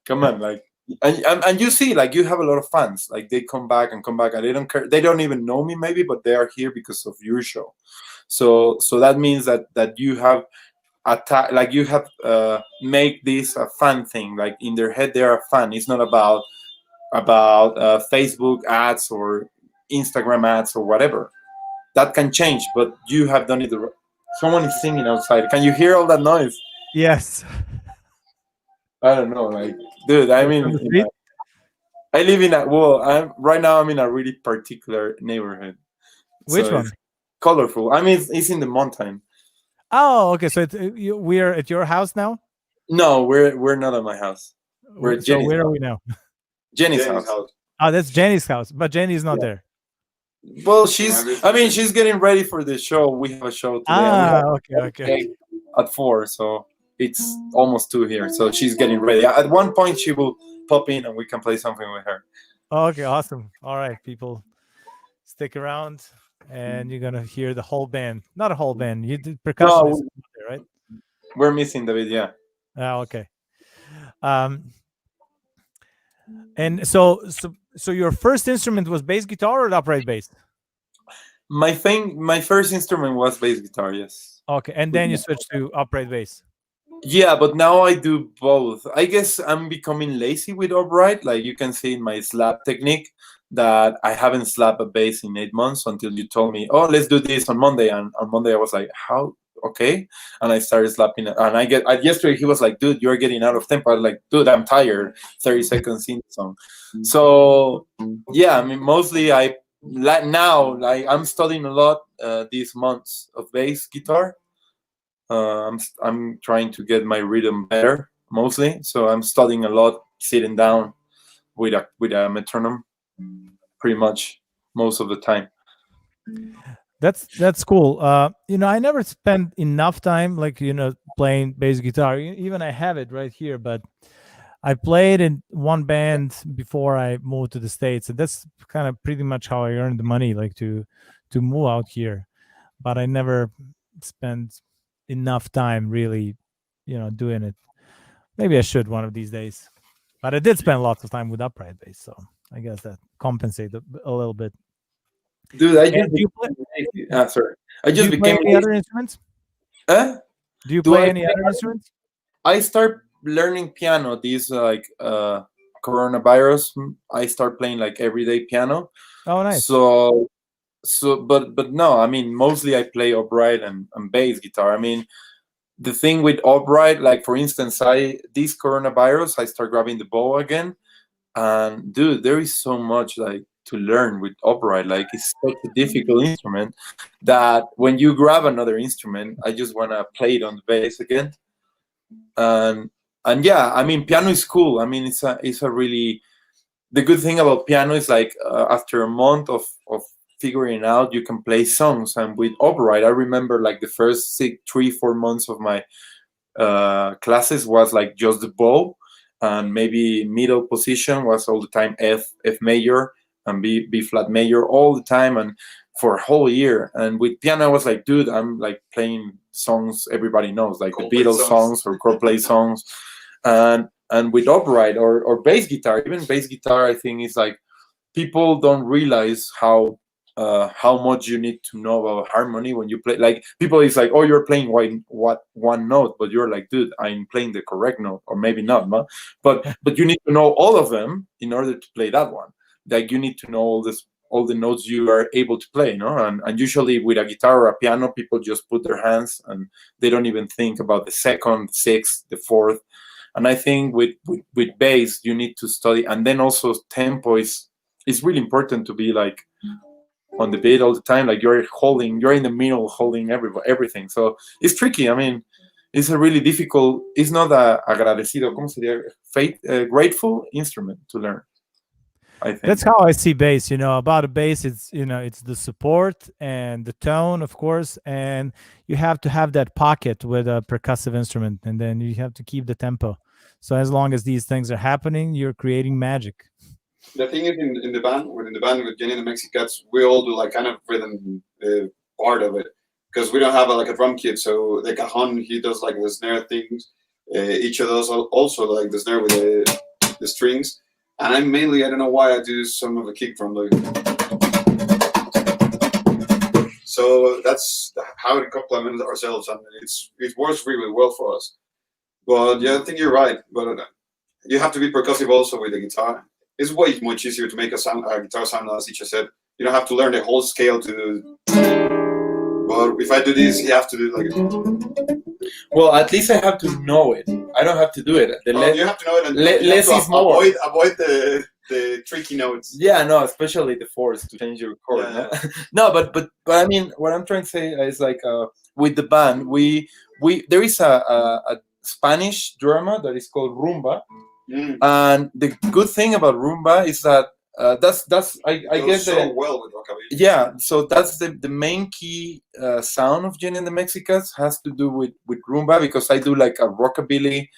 Come on, like." And you see, like, you have a lot of fans. Like, they come back, and they don't care. They don't even know me, maybe, but they are here because of your show. So that means that you have make this a fun thing. Like, in their head, they are a fan. It's not about Facebook ads or Instagram ads or whatever. That can change, but you have done it. Someone is singing outside. Can you hear all that noise? Yes. I don't know, like, dude. I mean, I live in right now I'm in a really particular neighborhood. Which so one? It's colorful. I mean, it's in the mountain. Oh, okay. So we're at your house now? No, we're not at my house. We're at Jenny's where house. are we now? Jenny's house. Oh, that's Jenny's house, but Jenny's not there. Well, she's getting ready for the show. We have a show today. Okay. At 4, so it's almost 2 here. So she's getting ready. At one point, she will pop in and we can play something with her. Okay, awesome. All right, people, stick around, and you're gonna hear the whole band. Not a whole band. You did percussion, No, right? We're missing David. Yeah. Oh, okay. And so your first instrument was bass guitar or upright bass? My first instrument was bass guitar. Yes. Okay, and then you switched to upright bass. Yeah, but now I do both. I guess I'm becoming lazy with upright. Like, you can see in my slap technique that I haven't slapped a bass in 8 months until you told me, "Oh, let's do this on Monday." And on Monday I was like, "How? Okay." And I started slapping it. And yesterday he was like, "Dude, you're getting out of tempo." I was like, "Dude, I'm tired." 30 seconds in the song. So yeah, I mean, mostly I'm studying a lot these months of bass guitar. I'm trying to get my rhythm better, mostly. So I'm studying a lot, sitting down with a metronome, pretty much most of the time. That's cool. I never spent enough time, like, playing bass guitar. Even I have it right here, but I played in one band before I moved to the States, and that's kind of pretty much how I earned the money, like to move out here. But I never spent enough time really, doing it. Maybe I should one of these days. But I did spend lots of time with upright bass, so I guess that compensates a little bit. Dude, I just became any other instruments? Huh? Do you play any other instruments? I start learning piano. These coronavirus, I start playing like everyday piano. Oh, nice. But no, I mean, mostly I play upright and bass guitar. I mean, the thing with upright, like, for instance, this coronavirus, I start grabbing the bow again, and dude, there is so much like to learn with upright. Like, it's such a difficult instrument that when you grab another instrument, I just want to play it on the bass again. And yeah, I mean, piano is cool. I mean, it's a really the good thing about piano is like after a month of figuring it out, you can play songs. And with upright, I remember like the first 3-4 months of my classes was like just the bow, and maybe middle position was all the time F major and B flat major all the time, and for a whole year. And with piano, I was like, dude, I'm like playing songs everybody knows, like the Beatles songs or Coldplay songs. And with upright or bass guitar, even bass guitar, I think is like people don't realize how much you need to know about harmony when you play. Like people is like, oh, you're playing one note, but you're like, dude, I'm playing the correct note, or maybe not, no? But you need to know all of them in order to play that one. Like you need to know all the notes you are able to play, no? And usually with a guitar or a piano, people just put their hands and they don't even think about the second, the sixth, the fourth. And I think with bass, you need to study, and then also tempo is really important to be like on the beat all the time, like you're in the middle holding everything. So it's tricky. I mean, it's a really difficult, it's not a agradecido, ¿cómo sería? Grateful instrument to learn, I think. That's how I see bass. About a bass, it's it's the support and the tone, of course, and you have to have that pocket with a percussive instrument, and then you have to keep the tempo. So as long as these things are happening, you're creating magic. The thing is, in the band, with Jenny and the MEXICATS, we all do like kind of rhythm part of it, because we don't have like a drum kit. So the cajon, he does like the snare things. Each of those also like the snare with the strings. And I don't know why I do some of the kick drum. So that's how we complement ourselves, and it works really well for us. But yeah, I think you're right. But you have to be percussive also with the guitar. It's way much easier to make a guitar sound, as Icho said. You don't have to learn the whole scale to do. But if I do this, you have to do like. Well, at least I have to know it. I don't have to do it. You have to know it, and less is more. Avoid the tricky notes. Yeah, no, especially the fours to change your chord. Yeah. No, but I mean, what I'm trying to say is like with the band, we there is a Spanish drama that is called rumba, and the good thing about rumba is that that's I guess so well with rockabilly. Yeah, so that's the main key sound of Jenny and the MEXICATS has to do with rumba, because I do like a rockabilly.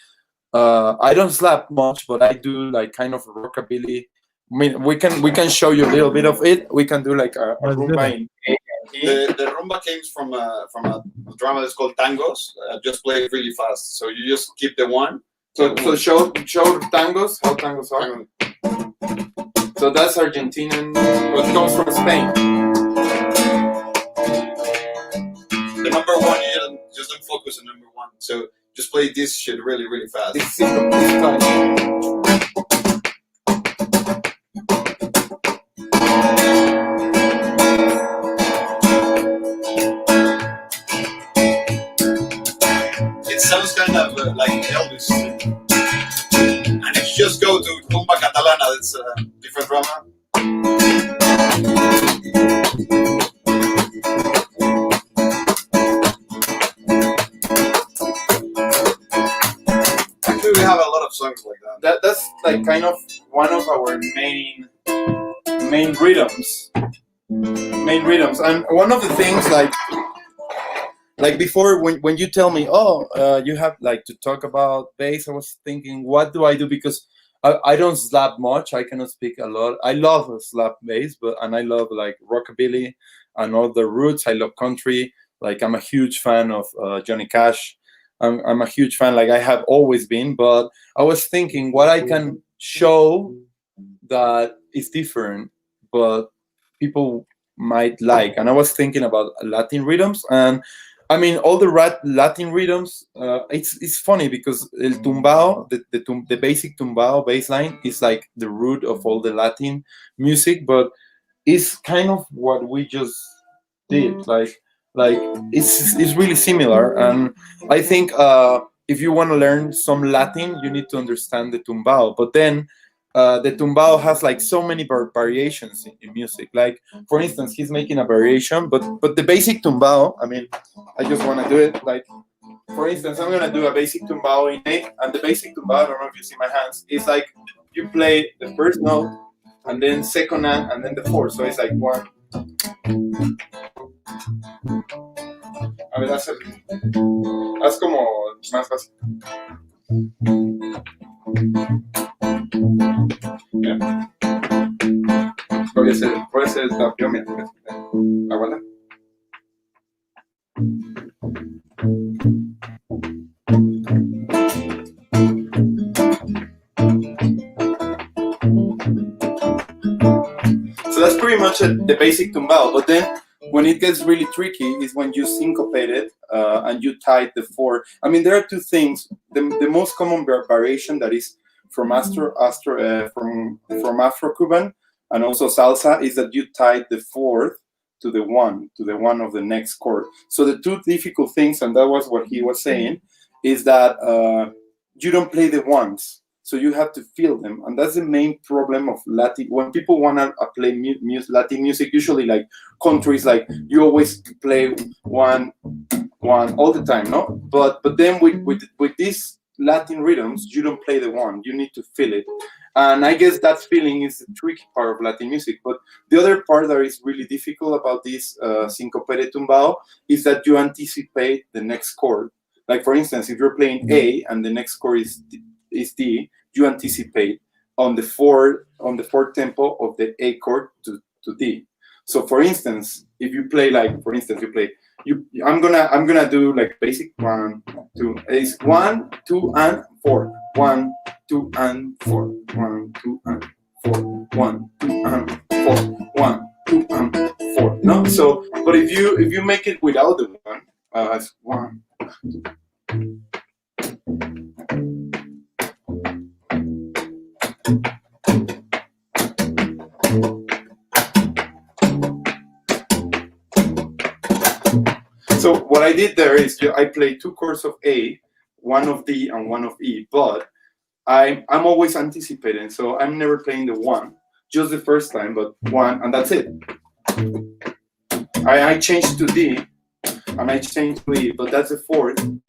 I don't slap much, but I do like kind of rockabilly. I mean, we can show you a little bit of it. We can do like a rumba in A and E. The rumba came from a drama that's called tangos. Just play it really fast. So you just keep the one. So show tangos, how tangos are. So that's Argentinian, but it comes from Spain. The number one, you just don't focus on number one. So just play this shit really, really fast. It's simple, it's fun. It sounds kind of like Elvis. And if you just go to Rumba Catalana, it's a different drama. Actually, we have a lot of songs like that. That's like kind of one of our main rhythms. And one of the things like before, when you tell me, you have like to talk about bass, I was thinking, what do I do? Because I don't slap much. I cannot speak a lot. I love slap bass, and I love like rockabilly and all the roots. I love country. Like I'm a huge fan of Johnny Cash. I'm a huge fan, like I have always been. But I was thinking what I can show that is different, but people might like. And I was thinking about Latin rhythms, and I mean, all the Latin rhythms, it's funny because el tumbao, the basic tumbao bass line is like the root of all the Latin music, but it's kind of what we just did. Like it's really similar. And I think if you want to learn some Latin, you need to understand the tumbao. But then the tumbao has like so many variations in music. Like for instance, he's making a variation, but the basic tumbao, I mean, I just want to do it. Like for instance, I'm gonna do a basic tumbao in A, and the basic tumbao, I don't know if you see my hands, is like you play the first note, and then second and then the fourth. So it's like one. A ver, haz como más fácil. Mira. Voy a hacer el tapio, mira. Aguanta. So that's pretty much the basic tumbao. But then when it gets really tricky is when you syncopate it and you tie the four. I mean, there are two things. The most common variation that is from Afro-Cuban and also salsa is that you tie the fourth to the one of the next chord. So the two difficult things, and that was what he was saying, is that you don't play the ones. So you have to feel them, and that's the main problem of Latin. When people want to play Latin music, usually like countries, like you always play one all the time, no? But then with these Latin rhythms, you don't play the one. You need to feel it, and I guess that feeling is the tricky part of Latin music. But the other part that is really difficult about this syncopated tumbao is that you anticipate the next chord. Like for instance, if you're playing A and the next chord is D, you anticipate on the fourth tempo of the A chord to D. So for instance, if you play I'm gonna do like basic 1, 2. It's 1, 2, and 4. 1, 2, and 4. 1, 2, and 4. 1, 2, and 4. 1, 2, and 4. No, so but if you make it without the one, it's 1, 2. So what I did there is I played 2 chords of A, 1 of D, and 1 of E, but I'm always anticipating, so I'm never playing the 1, just the first time, but 1, and that's it. I changed to D, and I changed to E, but that's the 4th.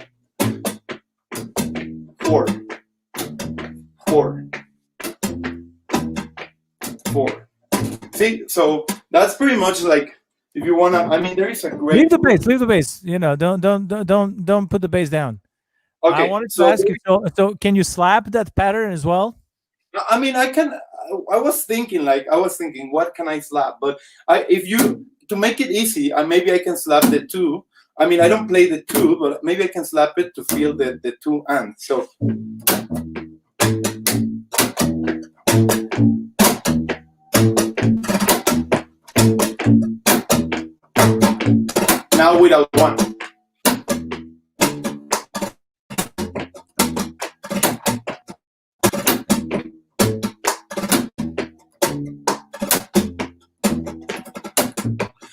4, 4, 4. See, so that's pretty much like, if you wanna, I mean, there is a great. Leave the bass. You know, don't put the bass down. Okay. I wanted to ask you. So can you slap that pattern as well? I mean, I can. I was thinking, what can I slap? But to make it easy, maybe I can slap the 2. I mean, I don't play the 2, but maybe I can slap it to feel the 2 and so. Now without 1.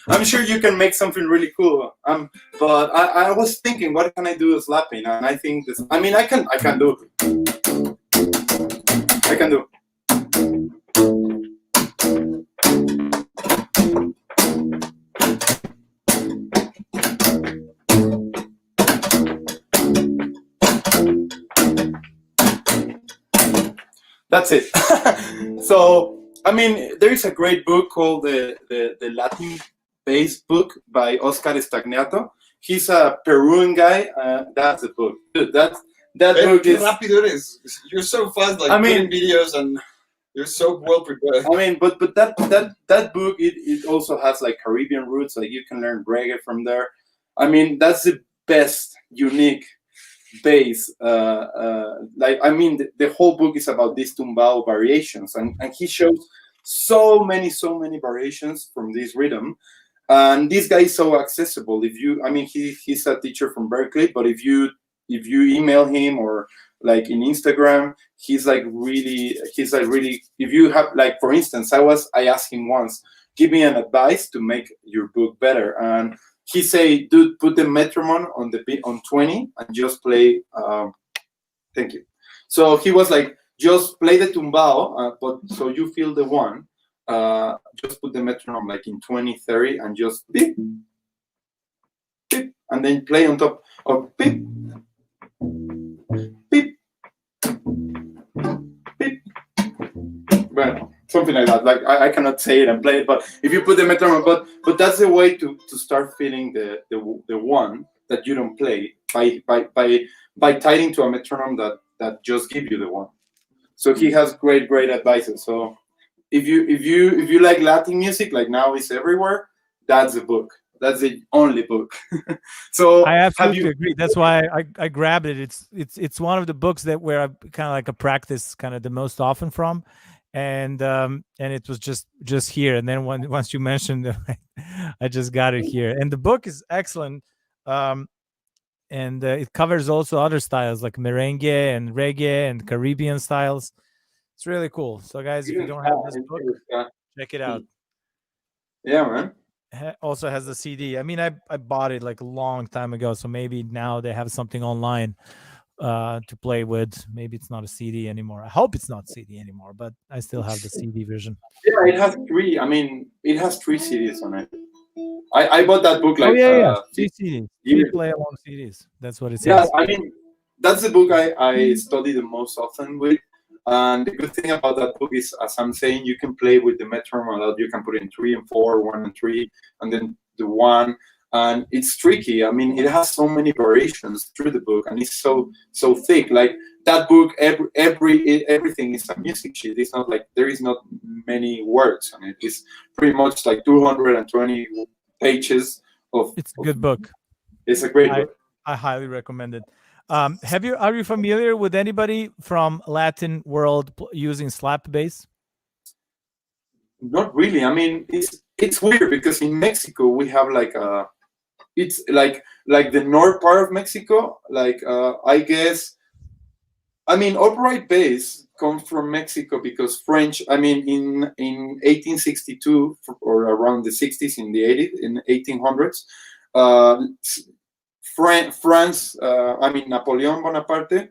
I'm sure you can make something really cool. But I was thinking, what can I do with slapping? And I think this. I mean, I can do. I can do. That's it. So, I mean, there is a great book called the Latin Bass book by Oscar Stagnato. He's a Peruvian guy. That's the book. Dude, that book is. Rápido eres. You're so fast, like doing videos, and you're so well prepared. I mean, but that book it also has like Caribbean roots. Like you can learn reggae from there. I mean, that's the best unique bass. Like I mean, the whole book is about these tumbao variations, and he shows so many variations from this rhythm. And this guy is so accessible. If you, I mean, he's a teacher from Berkeley, but if you email him or like in Instagram, he's like really. If you have, like, for instance, I asked him once, give me an advice to make your book better, and he say, dude, put the metronome on 20 and just play. Thank you. So he was like, just play the tumbao, but so you feel the 1. Just put the metronome like in 20, 30, and just beep, beep, and then play on top of beep, beep, beep, something like that. Like I cannot say it and play it, but if you put the metronome, but that's the way to start feeling the one that you don't play by tying to a metronome that just give you the one. So he has great advices. So if you like Latin music, like now it's everywhere, that's the book. That's the only book. So I absolutely agree. That's why I grabbed it. It's one of the books that where I kind of like a practice kind of the most often from, and it was just here. And then once you mentioned it, I just got it here. And the book is excellent, and it covers also other styles like merengue and reggae and Caribbean styles. It's really cool. So guys, if you don't have this book, check it out. Yeah, man. Also has the CD. I mean, I bought it like a long time ago, so maybe now they have something online to play with. Maybe it's not a CD anymore. I hope it's not CD anymore, but I still have the CD version. Yeah, it has three. I mean, it has 3 CDs on it. I bought that book like 3 CDs, 3 play along CDs. That's what it says. Yeah, I mean, that's the book I study the most often with. And the good thing about that book is, as I'm saying, you can play with the metronome a lot. You can put in 3 and 4, 1 and 3, and then the 1. And it's tricky. I mean, it has so many variations through the book, and it's so thick. Like that book, everything is a music sheet. It's not like there is not many words on it. It's pretty much like 220 pages of. It's a good book. It's a great book. I highly recommend it. Are you familiar with anybody from Latin world using slap bass? Not really. I mean, it's weird because in Mexico we have like it's like the north part of Mexico. Like I guess, I mean, upright bass comes from Mexico because French. I mean, in 1862 or around the 60s, in the 80s, in 1800s. France, I mean Napoleon Bonaparte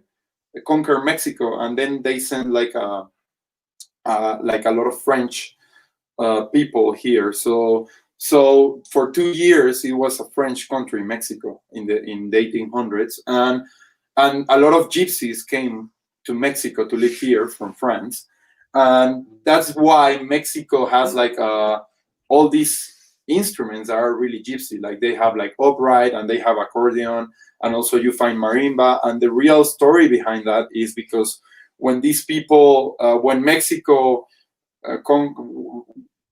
conquered Mexico, and then they sent like a lot of French people here. So for 2 years it was a French country, Mexico, in the 1800s, and a lot of gypsies came to Mexico to live here from France, and that's why Mexico has like all these instruments are really gypsy. Like they have like upright and they have accordion, and also you find marimba. And the real story behind that is because when these people, when Mexico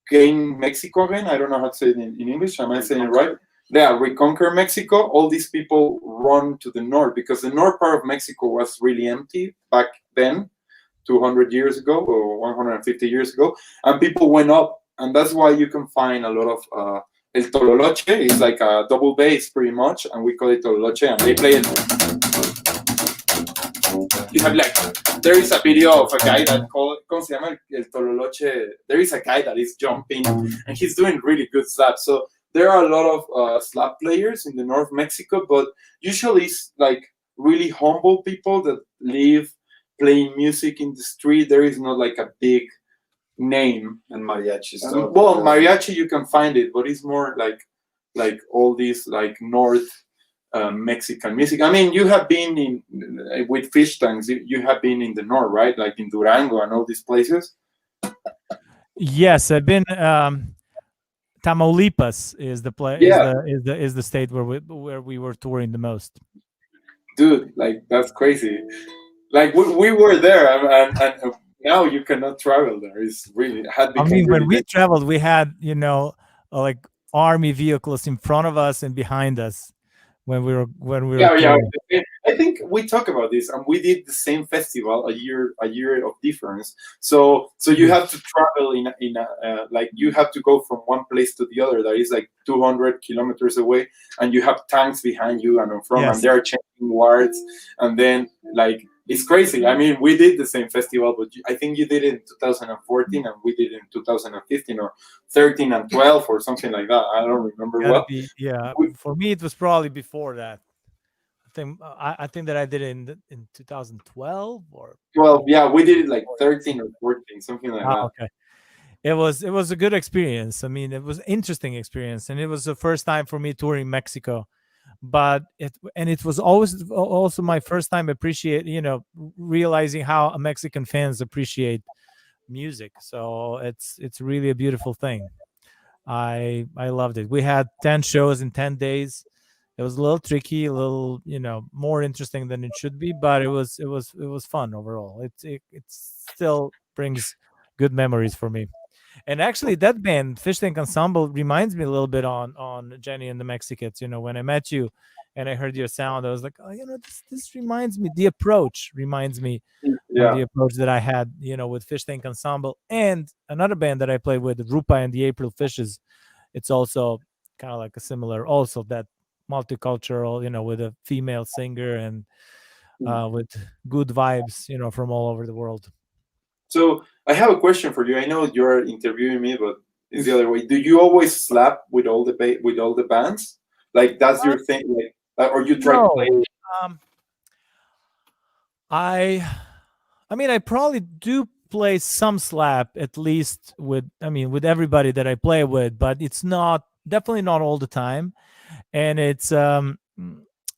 gained Mexico again, I don't know how to say it in English. Am I saying it right? Yeah, reconquer Mexico. All these people run to the north because the north part of Mexico was really empty back then, 200 years ago or 150 years ago, and people went up. And that's why you can find a lot of el tololoche. It's like a double bass pretty much, and we call it tololoche, and they play it. You have like, there is a video of a guy that called, ¿cómo se llama el tololoche? There is a guy that is jumping, and he's doing really good slap. So there are a lot of slap players in the North Mexico, but usually it's like really humble people that live playing music in the street. There is not like a big name. And mariachi stuff. Well, mariachi you can find it, but it's more like all these like North Mexican music. I mean, you have been in with fish tanks. You have been in the north, right? Like in Durango and all these places. Yes, I've been. Tamaulipas is the place. Yeah. Is the state where we were touring the most. Dude, like that's crazy. Like we were there, and now you cannot travel there. It's really had become. I mean, when really we traveled, we had like army vehicles in front of us and behind us when we were yeah. I think we talk about this, and we did the same festival a year of difference. So you have to travel in a like you have to go from one place to the other that is like 200 kilometers away, and you have tanks behind you and in front, Yes. and they're changing wards, and then like it's crazy. I mean, we did the same festival, but I think you did it in 2014, and we did it in 2015 or 13 and 12 or something like that. I don't remember well. For me, it was probably before that. I think that I did it in 2012 or 12. Yeah, we did it like 13 or 14, something like that. Okay. It was a good experience. I mean, it was an interesting experience, and it was the first time for me touring Mexico. But it was always also my first time realizing how Mexican fans appreciate music. So it's really a beautiful thing. I loved it. We had 10 shows in 10 days. It was a little tricky, a little, more interesting than it should be, but it was fun overall. It still brings good memories for me. And actually, that band, Fish Tank Ensemble, reminds me a little bit on Jenny and the Mexicats. When I met you and I heard your sound, I was like, oh, this reminds me. The approach reminds me on Yeah. the approach that I had, with Fish Tank Ensemble and another band that I played with, Rupa and the April Fishes. It's also kind of like a similar, also that multicultural, with a female singer and with good vibes, from all over the world. So I have a question for you. I know you're interviewing me, but it's the other way. Do you always slap with all the bands? Like that's your thing, like, or you try to play? No, um, I mean, I probably do play some slap at least with everybody that I play with, but it's not definitely not all the time. And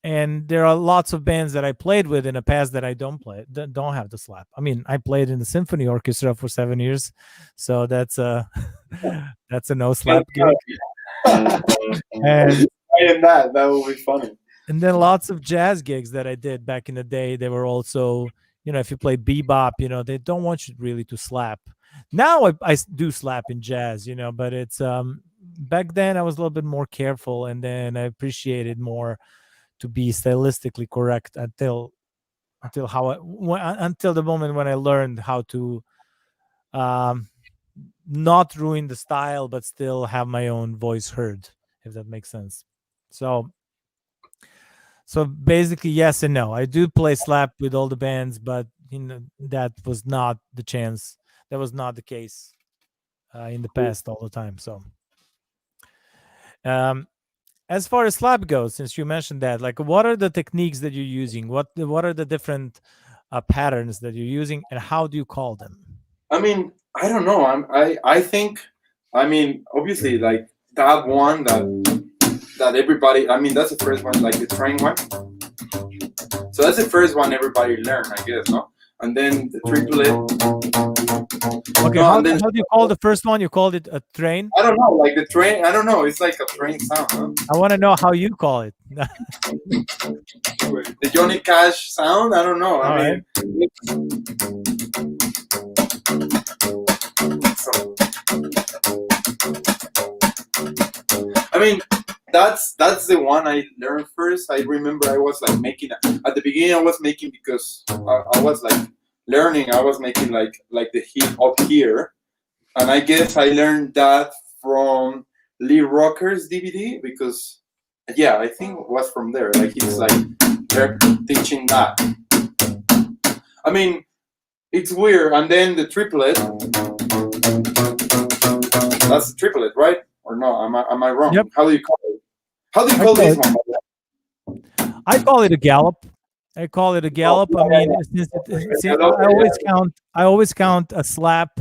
and there are lots of bands that I played with in the past that I don't have the slap. I mean, I played in the symphony orchestra for 7 years, so that's a that's a no slap gig. And And that would be funny. and then lots of jazz gigs that I did back in the day. They were also, if you play bebop, they don't want you really to slap. Now I do slap in jazz, but it's back then I was a little bit more careful, and then I appreciated more to be stylistically correct until until the moment when I learned how to not ruin the style but still have my own voice heard, if that makes sense. So basically, yes and no. I do play slap with all the bands, but that was not the chance. That was not the case in the past all the time. So, as far as slap goes, since you mentioned that, like, what are the techniques that you're using? What are the different patterns that you're using, and how do you call them? I mean, I don't know. I think. I mean, obviously, like that one that everybody. I mean, that's the first one, like the train one. So that's the first one everybody learned, I guess, no? And then the triplet. Okay, No, how and then do you call the first one? You called it a train? I don't know, like the train. I don't know. It's like a train sound, huh? I want to know how you call it. The Johnny Cash sound. I don't know. All I mean, that's the one I learned first. I remember I was like making at the beginning. I was making because I was like learning. I was making like the hit up here, and I guess I learned that from Lee Rocker's DVD because yeah, I think it was from there. Like it's like they're teaching that. I mean, it's weird. And then the triplet. That's the triplet, right? Or no? Am I wrong? Yep. How do you call it? How do you call this one? I call it a gallop. I call it a gallop. I mean, I always count a slap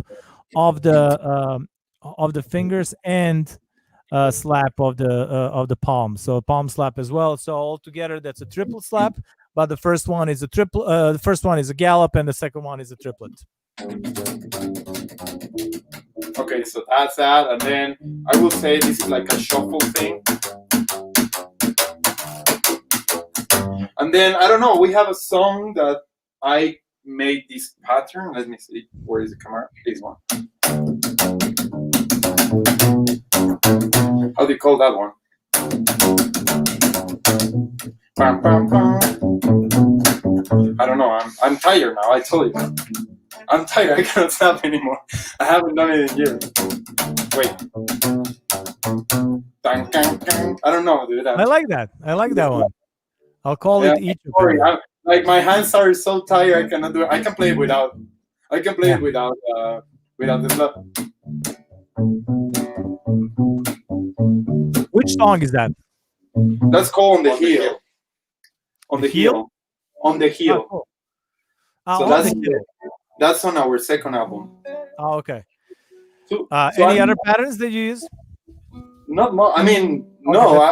of the fingers and a slap of the palm. So palm slap as well. So altogether, that's a triple slap. But the first one is a triple. The first one is a gallop, and the second one is a triplet. Okay, so that's that, and then I will say this is like a shuffle thing. And then I don't know. We have a song that I made this pattern. Let me see. Where is the camera? This one. How do you call that one? Bam, bam, bam. I don't know. I'm tired now. I told you. I'm tired. I cannot snap anymore. I haven't done it in years. Wait. Dang, dang, dang. I don't know, dude. I like that. I like that one. I'll call it Icho. Sorry, like my hands are so tired. I cannot do it. I can play it without. I can play it without the slap. Which song is that? That's called On the Heel. On the Heel. On the Heel. Oh, cool. So that's on our second album. Oh, okay. So any other patterns that you use? Not more. I mean, no.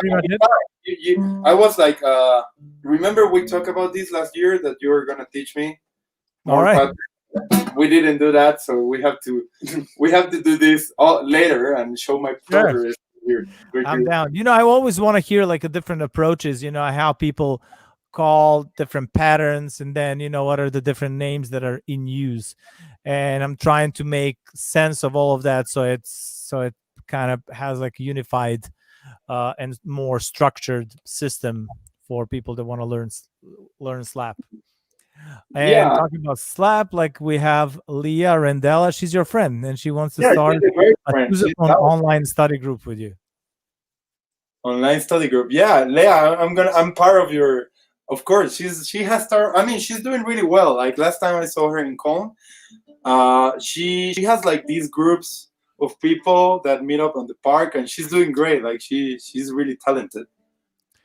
I was like, remember we talked about this last year that you were gonna teach me. All right. we didn't do that, so we have to do this later and show my progress. Here. I'm down. I always want to hear like a different approaches. How people call different patterns, and then what are the different names that are in use. And I'm trying to make sense of all of that, so it kind of has like a unified and more structured system for people that want to learn slap. And talking about slap, like we have Leah Rendella. She's your friend, and she wants to start an online study group with you. Online study group, yeah, Leah. I'm part of your. Of course, she has started. I mean, she's doing really well. Like last time I saw her in Cullen, she has like these groups of people that meet up on the park, and she's doing great. Like she's really talented.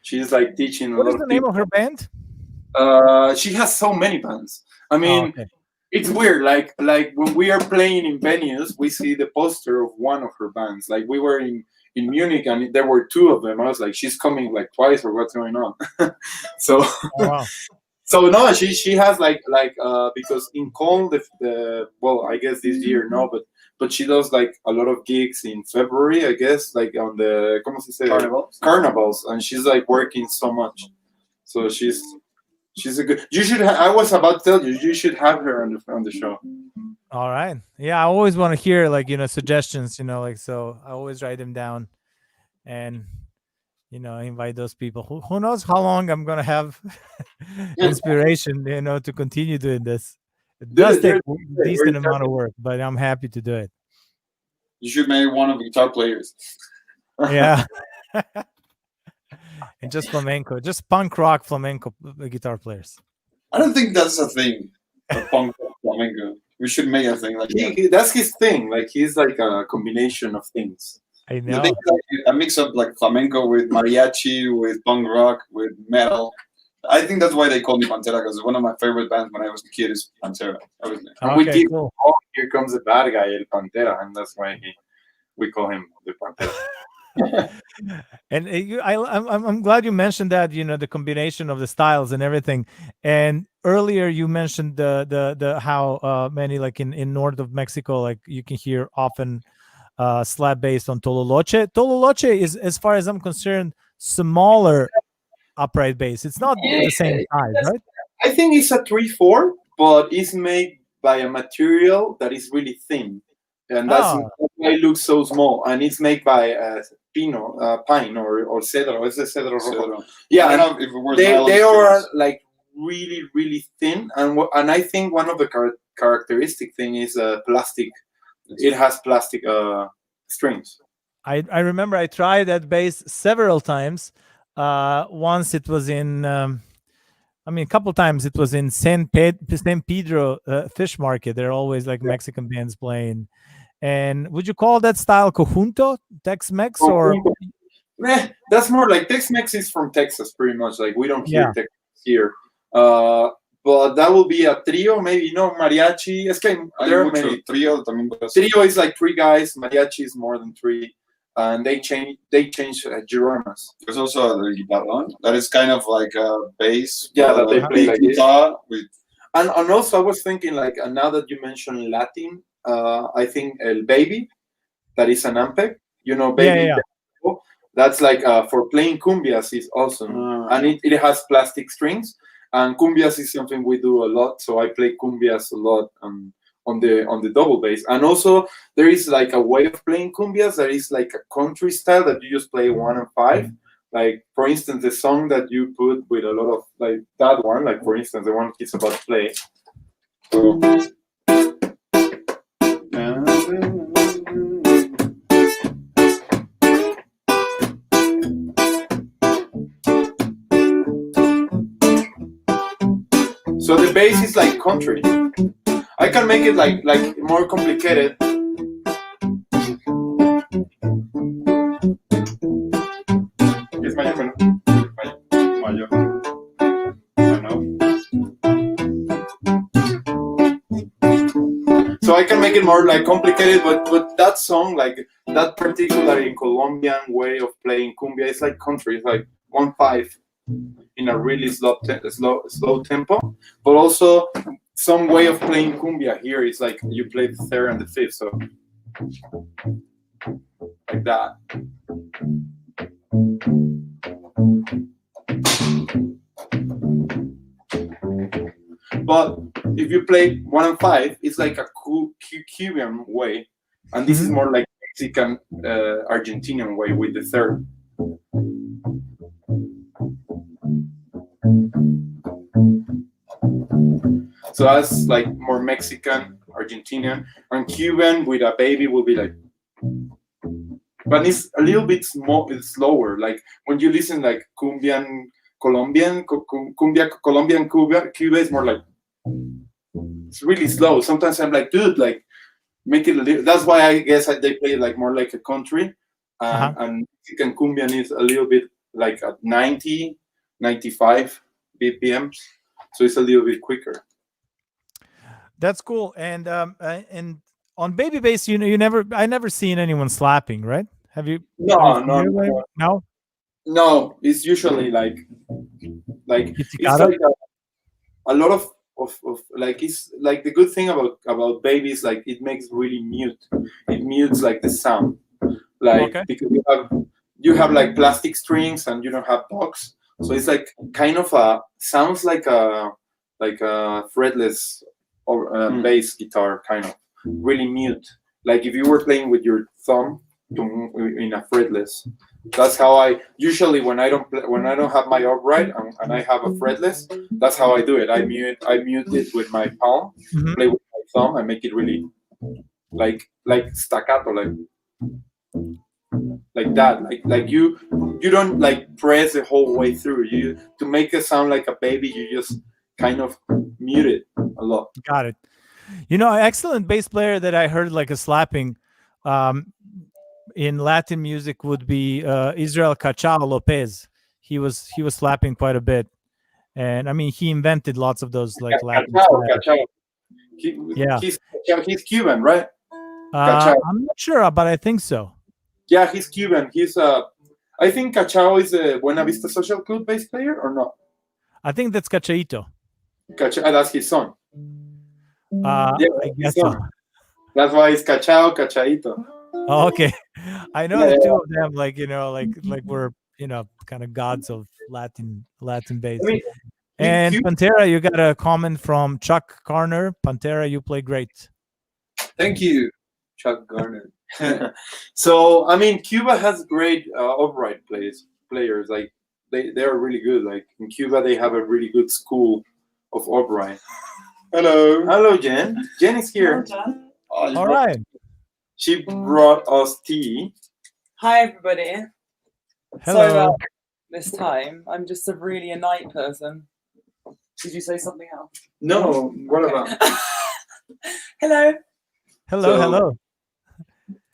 She's like teaching. What is the name of her band? She has so many bands. I mean, it's weird. Like when we are playing in venues, we see the poster of one of her bands. Like we were in Munich, and there were two of them. I was like, she's coming like twice, or what's going on? So, so no, she has like because in Cullen, well, I guess this year no, but she does like a lot of gigs in February, I guess, like on the ¿cómo se dice? Carnivals, and she's like working so much. So she's a good. You should. I was about to tell you. You should have her on the show. All right. Yeah, I always want to hear like suggestions. Like so. I always write them down, and invite those people. Who knows how long I'm gonna have inspiration. To continue doing this. It does take a decent amount of work, but I'm happy to do it. You should make one of the guitar players. Yeah. And just flamenco, just punk rock flamenco guitar players. I don't think that's a thing. Punk rock flamenco. We should make a thing like that. That's his thing. Like he's like a combination of things. I know. I think a mix of like flamenco with mariachi, with punk rock, with metal. I think that's why they call me Pantera, because one of my favorite bands when I was a kid is Pantera. We cool. Oh, here comes the bad guy, El Pantera, and that's why we call him the Pantera. And I'm glad you mentioned that, the combination of the styles and everything. And earlier you mentioned the how many like in north of Mexico, like you can hear often slap based on Tololoche. Tololoche is, as far as I'm concerned, smaller upright bass. It's not the same size, right? I think it's a 3/4, but it's made by a material that is really thin, and that's why it looks so small. And it's made by pine or cedro. It's the cedro rojo. Yeah, they are like really, really thin, and I think one of the characteristic thing is plastic. It has plastic strings. I remember I tried that bass several times. Once it was in, a couple times it was in San Pedro fish market. There are always like Mexican bands playing. And would you call that style conjunto, Tex-Mex, or? That's more like Tex-Mex is from Texas, pretty much. Like we don't hear Tex here. But that will be a trio, maybe mariachi. Es que there are many. Trio is like 3 guys. Mariachi is more than 3. And they change Gironas. There's also a guitarrón that is kind of like a bass. Yeah, that they play like guitar with. And also I was thinking like, and now that you mentioned Latin, I think El Baby, that is an ampeg. Baby. Yeah. That's like for playing cumbias is awesome, and it has plastic strings. And cumbias is something we do a lot, so I play cumbias a lot on the double bass. And also there is like a way of playing cumbias that is like a country style that you just play 1 and 5. Like for instance, the song that you put with a lot of like that one, like for instance, the one he's about to play. So the bass is like country. I can make it like more complicated. Es mayor, mayor. So I can make it more like complicated, but that song, like that particular Colombian way of playing cumbia, it's like country. It's like 1/5 in a really slow tempo, but also some way of playing cumbia here is like you play the third and the fifth, so like that. But if you play 1 and 5, it's like a Cuban way, and this is more like Mexican, Argentinian way with the third. So that's like more Mexican, Argentinian, and Cuban with a baby will be like, but it's a little bit it's slower. Like when you listen like cumbia Colombian, Cuba is more like, it's really slow. Sometimes I'm like, dude, like make it a little. That's why I guess they play like more like a country, and Mexican cumbian is a little bit like at 90, 95 BPM, so it's a little bit quicker. That's cool. And on baby bass, I never seen anyone slapping, right? Have you? No. No, it's usually like it's like a lot of like, it's like the good thing about babies, like it makes really mute. It mutes like the sound, like because you have like plastic strings and you don't have box, so it's like kind of sounds like a fretless or bass guitar, kind of really mute. Like if you were playing with your thumb in a fretless. That's how I usually, when I don't have my upright and I have a fretless, that's how I do it. I mute it with my palm, play with my thumb, and make it really like staccato, like that. Like you don't like press the whole way through. You, to make it sound like a baby, you just kind of mute it a lot. Got it. An excellent bass player that I heard like a slapping in Latin music would be Israel Cachao Lopez. He was slapping quite a bit, and I mean he invented lots of those like Latin. Cachao. He's Cuban, right? I'm not sure, but I think so. Yeah, he's Cuban. He's I think Cachao is a Buena Vista Social Club bass player, or not? I think that's Cachaito. That's his son. I guess so. That's why it's Cachaito. Oh, okay. I know the two of them, like we're kind of gods of Latin bass. And Pantera, you got a comment from Chuck Garner. Pantera, you play great. Thank you, Chuck Garner. So I mean, Cuba has great upright players. Like they are really good. Like in Cuba, they have a really good school of upright. Hello, Jen. Jen is here. All right. She brought us tea. Hi, everybody. Hello. Sorry about this time. I'm just a really night person. Did you say something else? No. What about? Hello. Hello.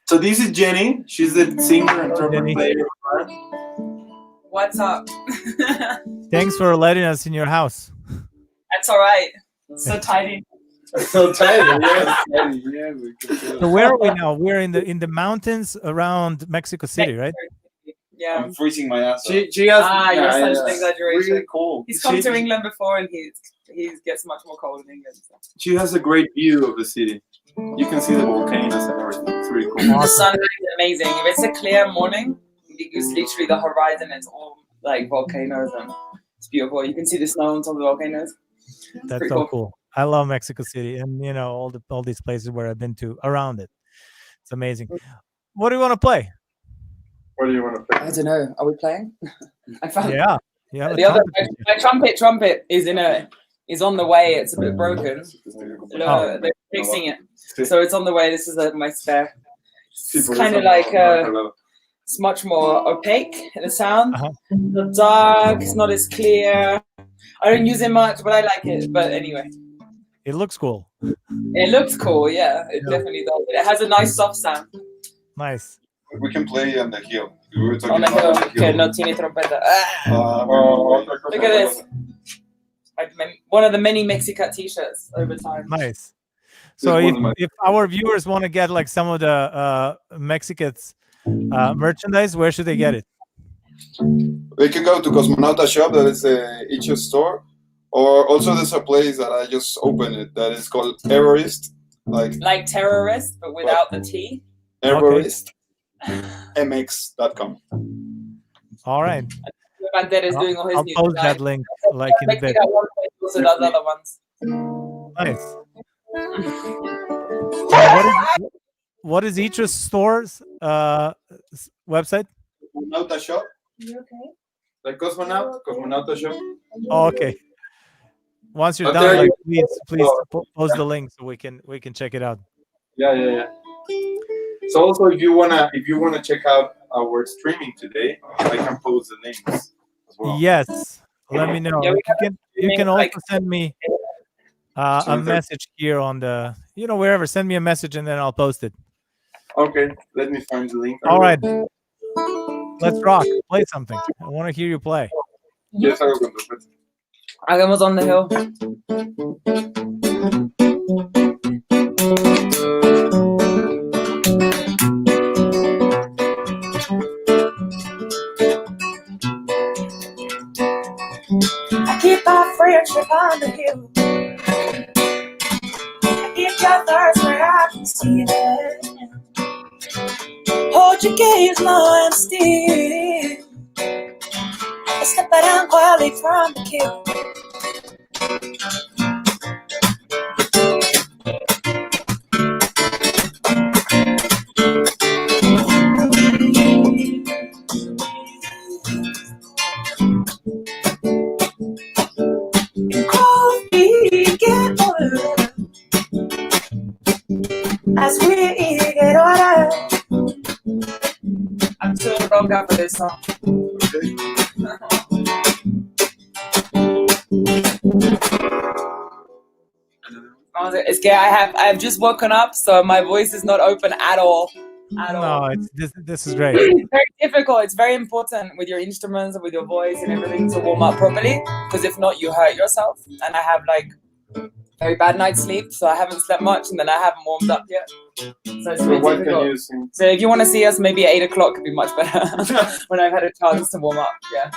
So this is Jenny. She's the singer and trumpet player. What's up? Thanks for letting us in your house. That's all right. It's so tidy. So tight. Yeah. So where are we now? We're in the mountains around Mexico City, right? Yeah. I'm freezing my ass off. She has. You're such an exaggeration. Really cool. He's come to England before, and he gets much more cold in England. So. She has a great view of the city. You can see the volcanoes and everything. It's really cool. The sun is amazing. If it's a clear morning, it's literally the horizon. It's all like volcanoes, and it's beautiful. You can see the snow on top of the volcanoes. That's so cool. I love Mexico City, and all these places where I've been to around it. It's amazing. What do you want to play? What do you want to play? I don't know. Are we playing? I found Yeah. The other my trumpet is on the way. It's a bit broken. They're fixing it, so it's on the way. This is my spare. It's kind of like it's much more opaque in the sound. It's not dark. It's not as clear. I don't use it much, but I like it. But anyway, it looks cool. It looks cool. Yeah, it definitely does. It has a nice soft sound. Nice. We can play on the hill. We were talking On the hill, about que no tiene trompeta. Look at this. One of the many MEXICATS t-shirts over time. Nice. So if our viewers want to get like some of the MEXICATS merchandise, where should they get it? They can go to Cosmonauta shop, that is the Icho store, Or also there's a place that I just opened it that is called Everest, like terrorist, but without the T. Everest, mx.com. All right. Pantera is doing all his I'll new post design. that link like in a Like, bit. that one place also does other ones. Nice. What is Icho's store's website? Cosmonauta Shop. You okay? Like Cosmonauta Shop. Oh, okay. Once you're I'll done, tell like you- please post the link so we can check it out. Yeah. So also, if you wanna check out our streaming today, I can post the links as well. Yes, let me know. Yeah, Like, you can also like- send me a message here on the wherever. Send me a message and then I'll post it. Okay, let me find the link. All right, let's rock. Play something. I want to hear you play. Yes, I will. Hagamos on the hill. I keep my friendship on the hill. I keep your thirst where I can see it. Hold your gaze low and still. I step down quietly from the kill. Coffee get older as we get older. I'm too bronca for this song. Es que I've just woken up, so my voice is not open at all. No, this is great. It's very difficult. It's very important with your instruments and with your voice and everything to warm up properly, because if not, you hurt yourself. And I have like very bad night's sleep, so I haven't slept much, and then I haven't warmed up yet. So it's really What can difficult. you sing? So if you want to see us, maybe 8 o'clock could be much better when I've had a chance to warm up. Yeah.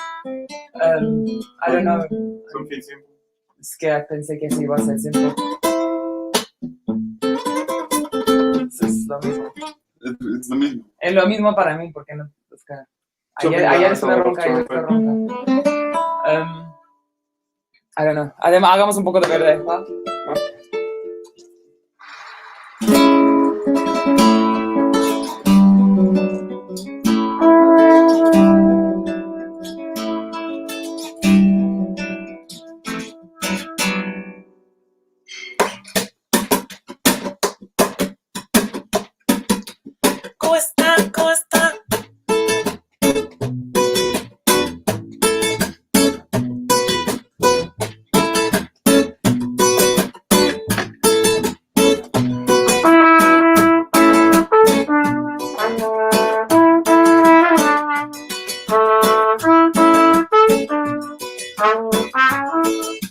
I don't know. Something simple. Es que pensé que sí iba a ser simple. Es lo mismo. It's the mismo. Es lo mismo para mí, porque no. Es que Something ayer like estuve a ronca, ayer estuve trumpet. ronca. I don't know. Además, hagamos un poco de verde, ¿va? ¿Cómo están? ¿Cómo están?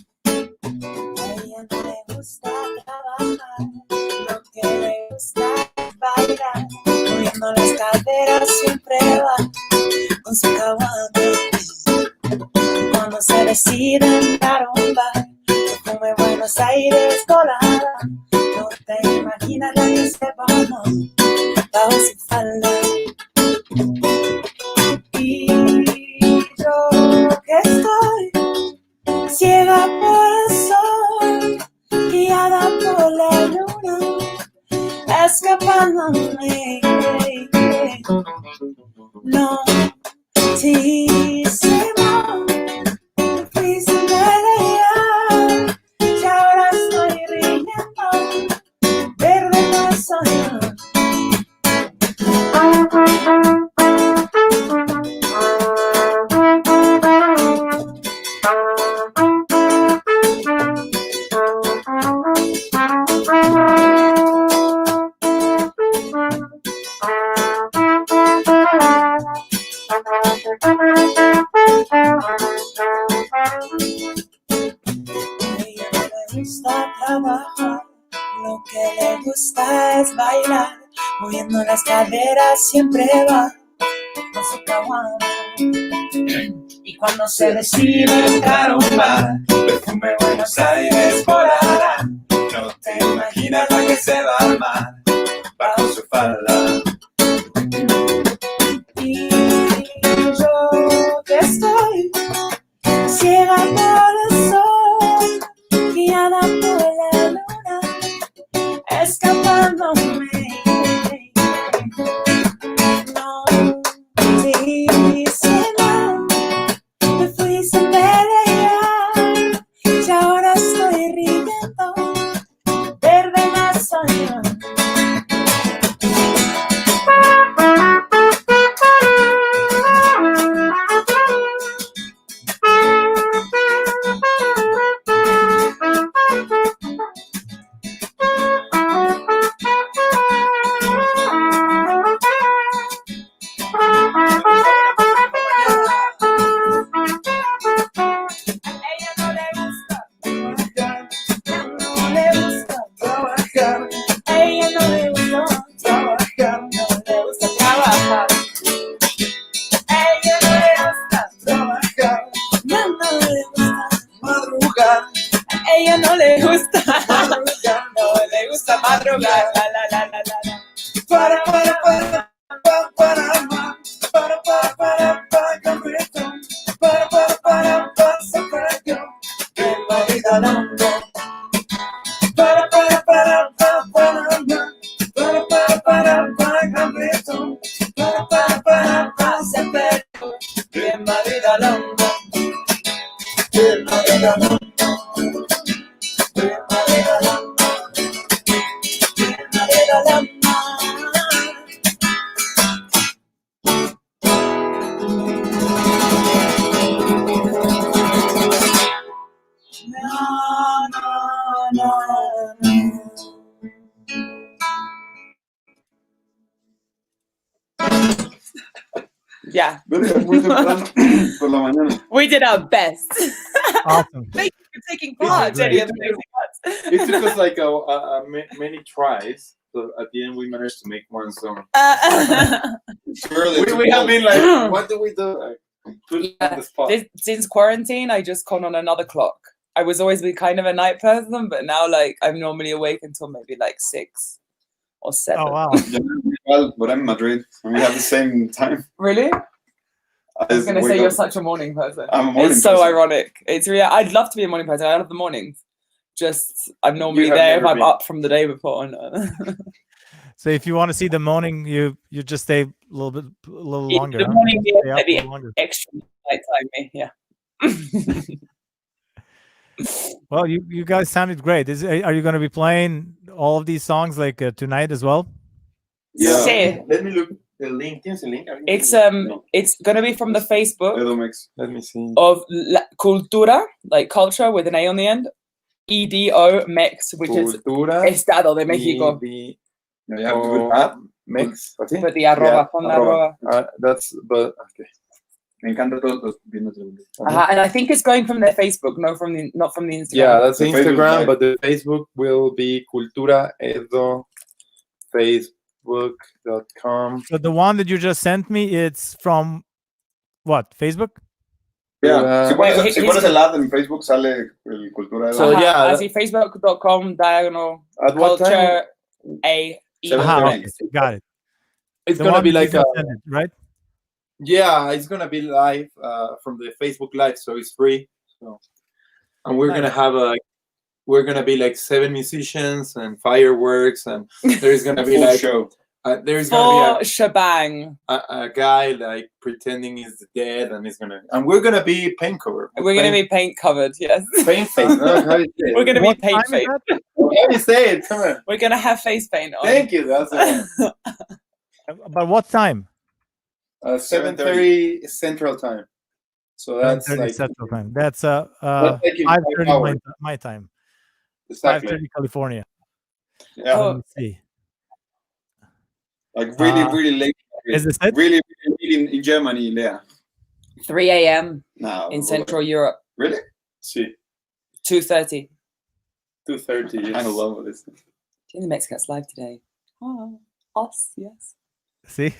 A ella no le gusta trabajar, lo que le gusta es bailar, moviendo las caderas siempre va con su caguama. Cuando se decide entrar a un bar, perfume Buenos Aires colada, no te imaginas la que se pone bajo su falda. Y yo que estoy ciega por el sol, guiada por la luna, escapándome. No, muchísimo, difícil de leer, y ahora estoy riendo, verde no soy. A ella no le gusta trabajar, lo que le gusta es bailar, moviendo las caderas siempre va con su caguama. Y cuando se decide caramba, perfume Buenos Aires volará. No te imaginas lo que se va a armar bajo su falda. Y yo que estoy ciega por el sol, guiada por la luna, escapándome. No dice nada, me fui sin pelear y ahora estoy riendo, verbena soy yo. Ella no le gusta madrugar, no le gusta madrugar, la la la la la. Para cabrito, para sacayo, que marida londo. Para cabrito, para sacayo, que marida londo. Que marida londo. Yeah, Muy temprano por la mañana. we did our best. Awesome. Thank you for taking part, great. Jenny and the MEXICATS. It took us like many tries, so at the end we managed to make one song. We have been like, what do we do? Like, put it on the spot. Since quarantine, I just gone on another clock. I was always be kind of a night person, but now like I'm normally awake until maybe like 6 or 7. Oh wow. Yeah, well, but I'm in Madrid, and we have the same time. Really? I was gonna say you're such a morning person. I'm a morning It's so person. ironic. It's real. I'd love to be a morning person. I love the mornings. Just I'm normally have there if never I'm been. up from the day before. So if you want to see the morning, you just stay a little longer. The huh? morning, yeah, Stay up a maybe little longer. extra nighttime. Yeah. Well, you guys sounded great. Are you going to be playing all of these songs like tonight as well? Yeah. Sí. Let me look. The link. Is the link? It's gonna be from the Facebook Let me see. of Cultura, like culture with an A on the end. EDO Mex, which is Cultura Estado de México. y You have to put that. Mex. But the arroba, pon la arroba. That's but okay. Me encanta todos los vinos del mundo. And I think it's going from their Facebook, not from the Instagram. Yeah, that's The Facebook Instagram, Live. but the Facebook will be Cultura Edo Facebook.com. So the one that you just sent me, it's from what? Facebook? Yeah. Si pones, Wait, si pones el ad en Facebook, sale el Cultura. So, yeah, I see Facebook.com diagonal At what time? culture A. Seven Okay, got it. It's The gonna one be that you like just sent it, right? yeah, it's gonna be live from the Facebook Live, so it's free. So, and we're gonna have we're gonna be like 7 musicians and fireworks, and there's gonna be Full like show. there's gonna For shebang. be a guy like pretending he's dead, and we're gonna be paint covered. We're going to be paint covered, yes. paint face. No, how do you say We're it? going to be What paint time is face. that? How do you say it? Come on. We're going to have face paint on. Thank you. That's But what time? 7:30 Central Time. So that's 7:30 like Central Time. That's that's like in 5:30 hours. my time. Exactly. 5:30 California. Yeah. Oh. Let me see. Like really late. Is this it? Really in Germany, yeah. 3 a.m. No. in Central Europe. Really? See, 2:30. 2:30. I love this. Doing the MEXICATS live today. Oh, us, yes. See?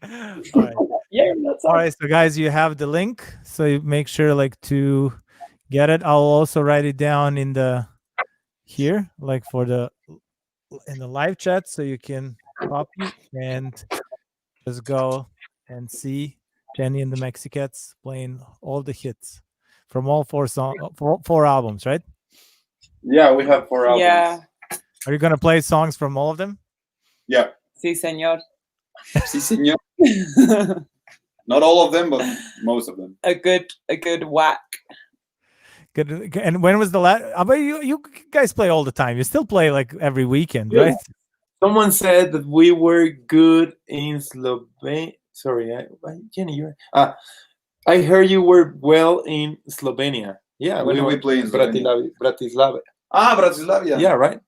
All right. Yeah, that's All right, so guys, you have the link, so you make sure like to get it. I'll also write it down in the here, like for the in the live chat, so you can copy and just go and see Jenny and the Mexicats playing all the hits from all four albums, right? Yeah, we have 4 albums. Yeah. Are you gonna play songs from all of them? Yeah. Sí, señor. Si, senor. Not all of them, but most of them. A good whack. Good. And when was the last? But you guys play all the time. You still play like every weekend, Yeah. right? Someone said that we were good in Slovenia. Sorry, Jenny, you're. I heard you were well in Slovenia. Yeah, When we play in Slovenia? Bratislava. Bratislava. Yeah, right.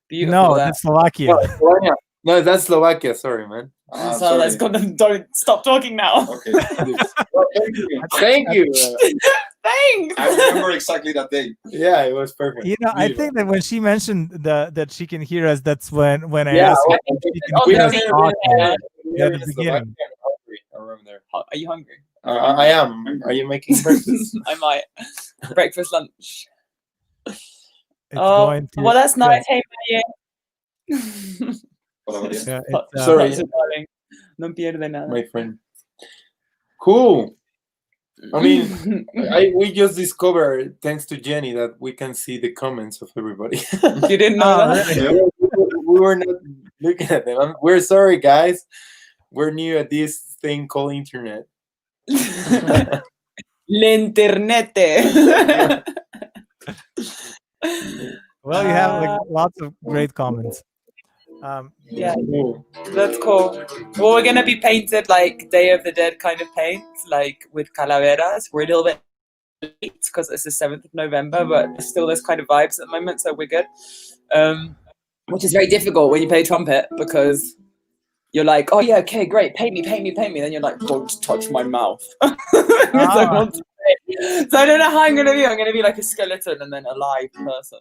Beautiful. No, that. that's Slovakia. Slovenia. No, that's Slovakia. Sorry, man. So Sorry. let's go. Don't stop talking now. Okay. Well, thank you. Thanks. I remember exactly that day. Yeah, it was perfect. You know, I think that when she mentioned that she can hear us, that's when I Yeah, asked well, her if she can oh, hear yeah, us yeah, talking. Yeah, at the beginning. Around there. Are you hungry? I am. Are you making breakfast? I might. Breakfast, lunch. It's going to. Well, that's nice. Hey, Maye. Yeah, it's, Sorry. Darling. No pierde nada. My friend. Cool. I mean, we just discovered, thanks to Jenny, that we can see the comments of everybody. You didn't know Oh, that? really? We were not looking at them. We're sorry, guys. We're new at this thing called internet. L'internete. Well, you have like lots of great comments. Yeah, Cool. that's cool. Well, we're gonna be painted like Day of the Dead kind of paints, like with calaveras. We're a little bit late because it's the 7th of November, but still there's kind of vibes at the moment, so we're good. Which is very difficult when you play trumpet because you're like, oh yeah, okay, great, paint me. Then you're like, don't touch my mouth. So I don't know how I'm gonna be. I'm gonna be like a skeleton and then a live person.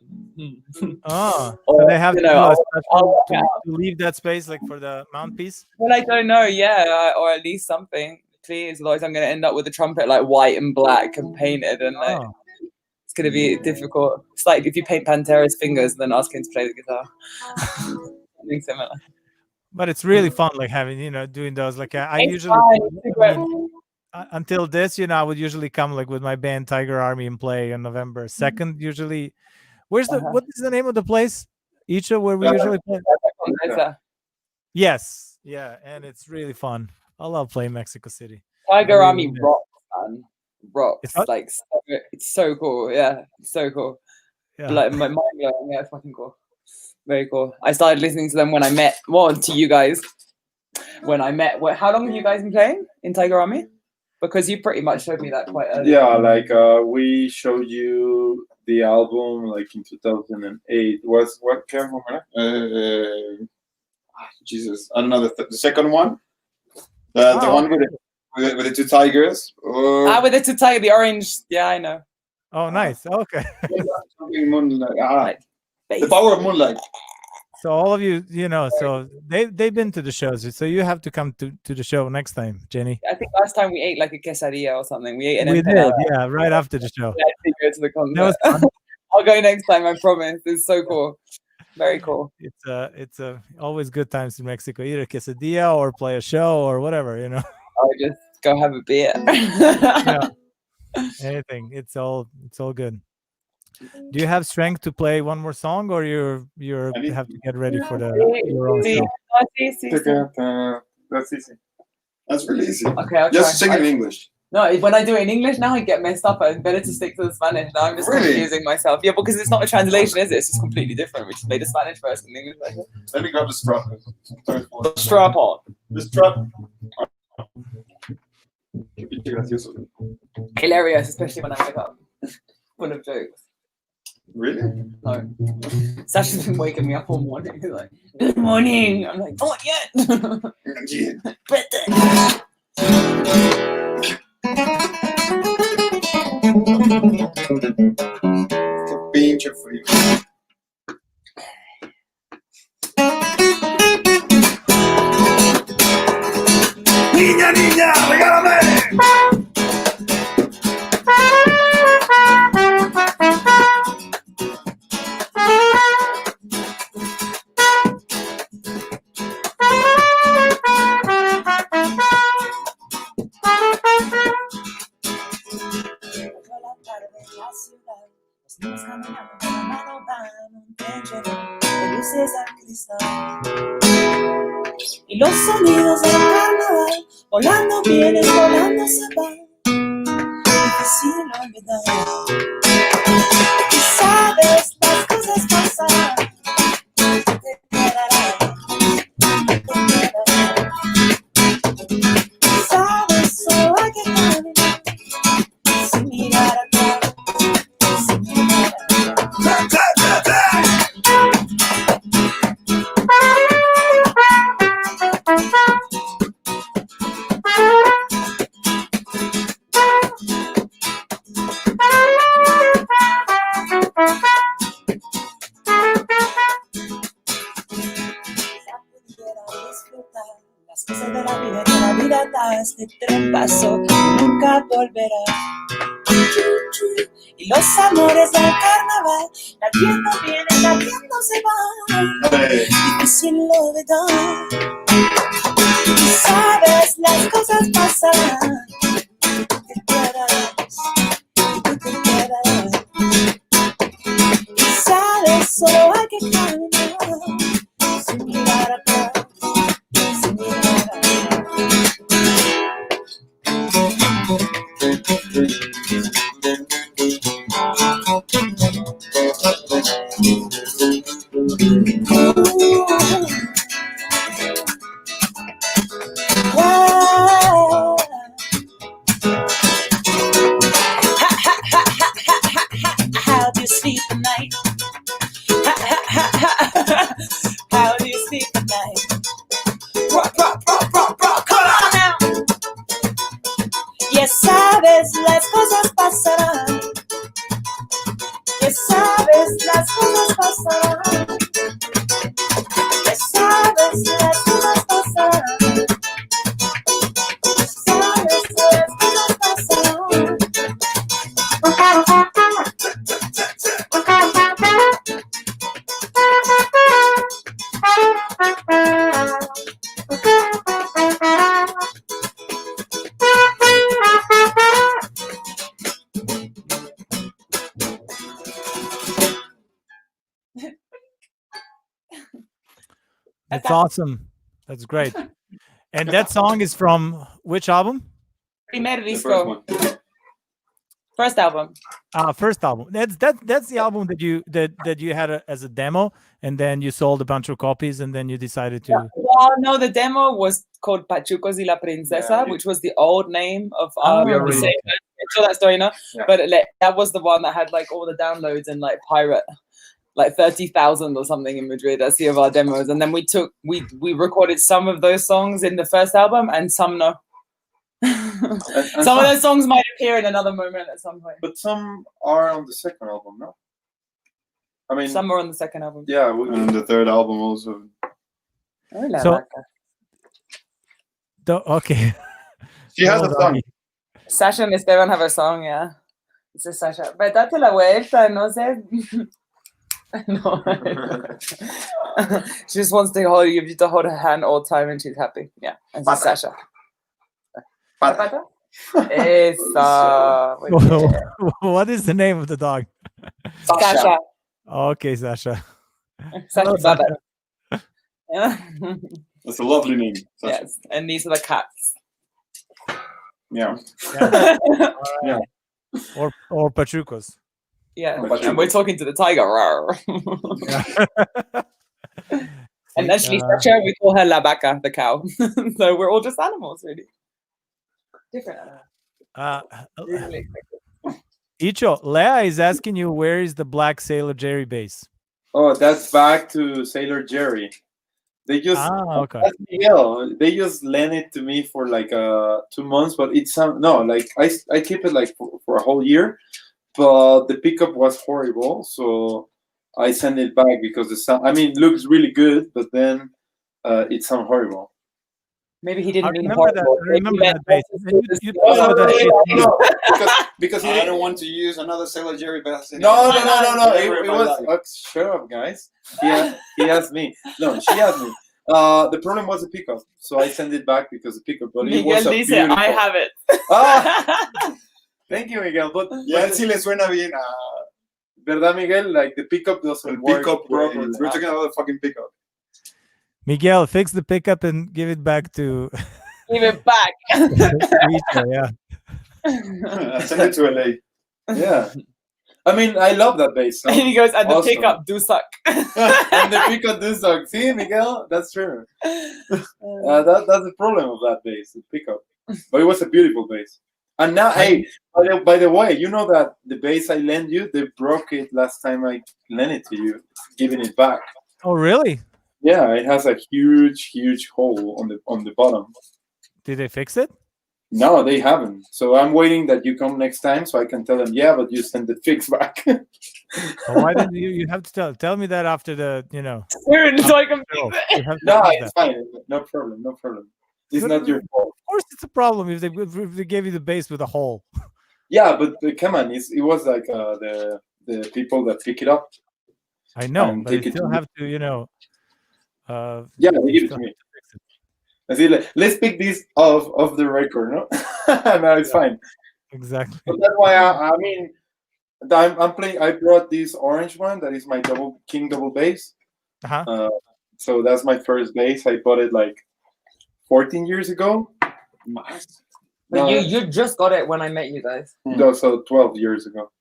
Oh, Or, so they have you to, know, do a I'll- special I'll- to leave that space like for the mouthpiece. Well, I don't know, yeah, or at least something. Please, otherwise I'm gonna end up with a trumpet like white and black and painted, and like Oh, it's gonna be difficult. It's like if you paint Pantera's fingers and then ask him to play the guitar. Something similar. but it's really fun, like having doing those. Like I It's usually, fine, it's I great. mean, until this, I would usually come like with my band Tiger Army and play on November 2nd. Usually, where's the what is the name of the place? Icho, where we usually play. Yes, yeah, and it's really fun. I love playing Mexico City. Tiger I Army really do. rocks, man. Rocks. It's what? Like it's so cool. Yeah, it's so cool. Yeah. Like my mind blowing. Yeah, it's fucking cool. Very cool. I started listening to them when I met. Well, to you guys. When I met. How long have you guys been playing in Tiger Army? Because you pretty much showed me that quite early. Yeah, like we showed you the album like in 2008. Was what camera? Jesus, I don't know the second one. The one with the two tigers. With the two tiger, the orange. Yeah, I know. Oh, nice. Okay. Something moonlight. The Bass. power of moonlight. So all of you, so they've been to the shows. So you have to come to the show next time, Jenny. I think last time we ate like a quesadilla or something. We ate an We did, empanada. yeah, right after the show. Yeah, I didn't go to the That was concert. fun. I'll go next time. I promise. It's so cool. Very cool. It's always good times in Mexico. Either quesadilla or play a show or whatever, I'll just go have a beer. Yeah, anything. It's all good. Do you have strength to play one more song, or you have to get ready for your own See, show? see. That's easy. That's really easy. Okay, I'll Just try. sing in English. No, when I do it in English now, I get messed up. It's better to stick to the Spanish. Now I'm just Really? confusing myself. Yeah, because it's not a translation, is it? It's just completely different. We just made the Spanish version and the English version. Let me grab the strap. Strap on. The strap. Qué pinche gracioso. Hilarious, especially when I wake up. Full of jokes. Really? No. Sasha's been waking me up all morning. He's like, good morning. I'm like, not yet. Yeah. Qué pinche frío. Niña, niña, regálame. Por la tarde en la ciudad, los niños caminando de la mano van un tren lleno de luces al cristal. Y los sonidos del carnaval, volando vienen, volando se van. Difícil olvidar. Y sabes, las cosas pasan. Te quedarán, te quedarán. Sabes, solo hay que caminar. Sin mirar atrás, sin mirar atrás. Ya pudiera disfrutar las cosas de la vida que la vida da. Este tren pasó y nunca volverá. Y los amores del carnaval, latiendo vienen, latiendo se van. Difícil olvidar. Y sabes, las cosas pasan. Te quedarás, tú te quedarás. Y sabes, solo hay que caminar. Sin mirar atrás, sin mirar atrás. Wow. How do you sleep at night? How do you sleep at night? Come on now. Ya sabes, las cosas pasarán. Ya sabes, las cosas pasarán. Ya sabes, las cosas pasarán. Ya sabes, las cosas pasarán. That's awesome. That's great. And that song is from which album? Primer The first disco. one. First album. First album. That's the album that you had as a demo, and then you sold a bunch of copies, and then you decided to. Well, no, the demo was called Pachucos y la Princesa, Yeah, which was the old name of Oh, we the already- singer. You saw that story, no? Yeah. But that was the one that had like all the downloads and like pirate, like 30,000 or something in Madrid. That's the of our demos, and then we recorded some of those songs in the first album, and some no. And Some of those songs might appear in another moment at some point. but some are on the second album, no? I mean, Some are on the second album. yeah, And the third album also. Oh, la So- vaca. Okay. She has a Well, song. Sasha and Esteban have a song, yeah. It says Sasha. But date la vuelta, no sé. No. She just wants to hold you to hold her hand all the time and she's happy. Yeah. And it's Pata. Sasha. Pata. Pata? Esa. Muy bien. What is the name of the dog? Sasha. Okay, Sasha. Sasha Sasha. Baba. Yeah. That's a lovely name. Sasha. Yes. And these are the cats. Yeah. Yeah. Or Pachucos. And we're talking to the tiger. Rawr. And actually, Sasha, we call her La Vaca, the cow. So we're all just animals, really. Different animals. Really. Icho, Lea is asking you where is the Black Sailor Jerry base? oh, that's back to Sailor Jerry. They just Okay. that's Miguel. They just lent it to me for like 2 months, but it's no, like I keep it like for a whole year, but the pickup was horrible, so I sent it back because the sound. I mean, it looks really good, but then it sounds horrible. Maybe he I didn't mean remember that. horrible. I remember Maybe that bass. You No, talked about no, that bass. no, because he I didn't. don't want to use another Sailor Jerry bass. No. Never in It my was life. shut up, guys. He asked me. No, she asked me. The problem was the pickup, so I sent it back because the pickup. But it Miguel was a dice, beautiful. I have it. Ah, thank you, Miguel. But Yeah, si le suena bien. ¿Verdad, Miguel? Like the pickup doesn't work. Pickup proper. well. We're talking about the fucking pickup. Miguel, fix the pickup and give it back to Give it back. Icho, yeah. Send it to LA. Yeah. I mean, I love that bass. And he goes, and the Awesome. pickup do suck. And the pickup does suck. See, Miguel? That's true. That's the problem of that bass, the pickup. But it was a beautiful bass. And now, hey, by the way, you know that the bass I lent you, they broke it last time I lent it to you, giving it back. Oh, really? Yeah, it has a huge hole on the bottom. Did they fix it? No, they haven't. So I'm waiting that you come next time so I can tell them, yeah, but you send the fix back. Well, why didn't you have to tell me that after the, Soon, so I can show. fix it. You have to No, do it's that. fine. No problem. It's not your fault. Of course, it's a problem if they gave you the bass with a hole. Yeah, but come on, it was like the people that pick it up. I know, And but you take it still to have to, Yeah, they give it still to me. have to fix it. I see, like, let's pick this off the record, no? No, it's fine. Exactly. But that's why I mean, I'm playing. I brought this orange one that is my king double bass. Uh-huh. So that's my first bass. I bought it like 14 years ago. But you just got it when I met you guys. No, so 12 years ago.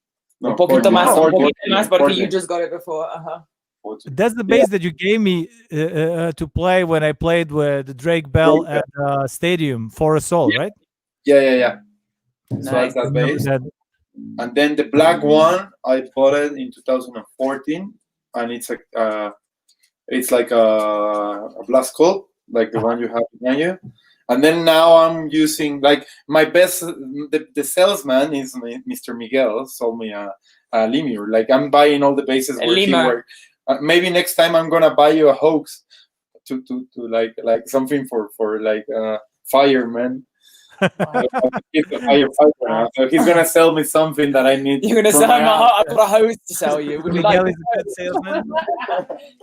No, Un poquito 14, más, 14, porque 14. you just got it before. Uh-huh. 14. That's the bass that you gave me to play when I played with Drake Bell at Stadium for a Soul, right? Yeah. So Nice. that's that Remember bass. that? And then the black one, I bought it in 2014, and it's like a blast coat, like the one you have behind you. And then now I'm using like my best. The salesman is Mr. Miguel. Sold me a Lemmy. Like I'm buying all the bases where he Lemmy. worked. Maybe next time I'm gonna buy you a hoax to like something for like fireman. He's a firefighter now, so he's gonna sell me something that I need. You're gonna from sell my him house. I've got a hose to sell you. Would you Miguel like is a good salesman.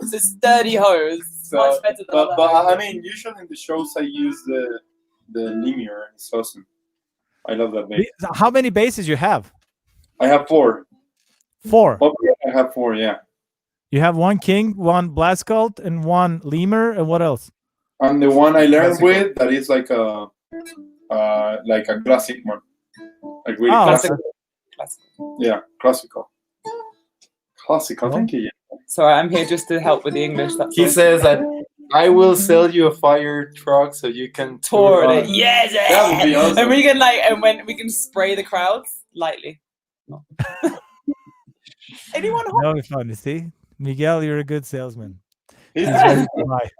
It's a sturdy hose. So, Much better than but other I mean, usually in the shows I use the linear. It's awesome. I love that bass. How many basses you have? I have 4. 4. Oh, yeah, I have 4. Yeah, You have one King, one Blast Cult, and one Lemur, and what else? and the one I learned Classical. with that is like a classic one, like really Oh, classical. Classical. Yeah, classical. Classical. Well, Thank you. Sorry, I'm here just to help with the English. That's He all. says that I will sell you a fire truck so you can Tour tour it. on. Yes. That would be awesome. And we can and when we can spray the crowds lightly. Anyone home? That would be fun. You see, Miguel, you're a good salesman. He's He's ready to buy.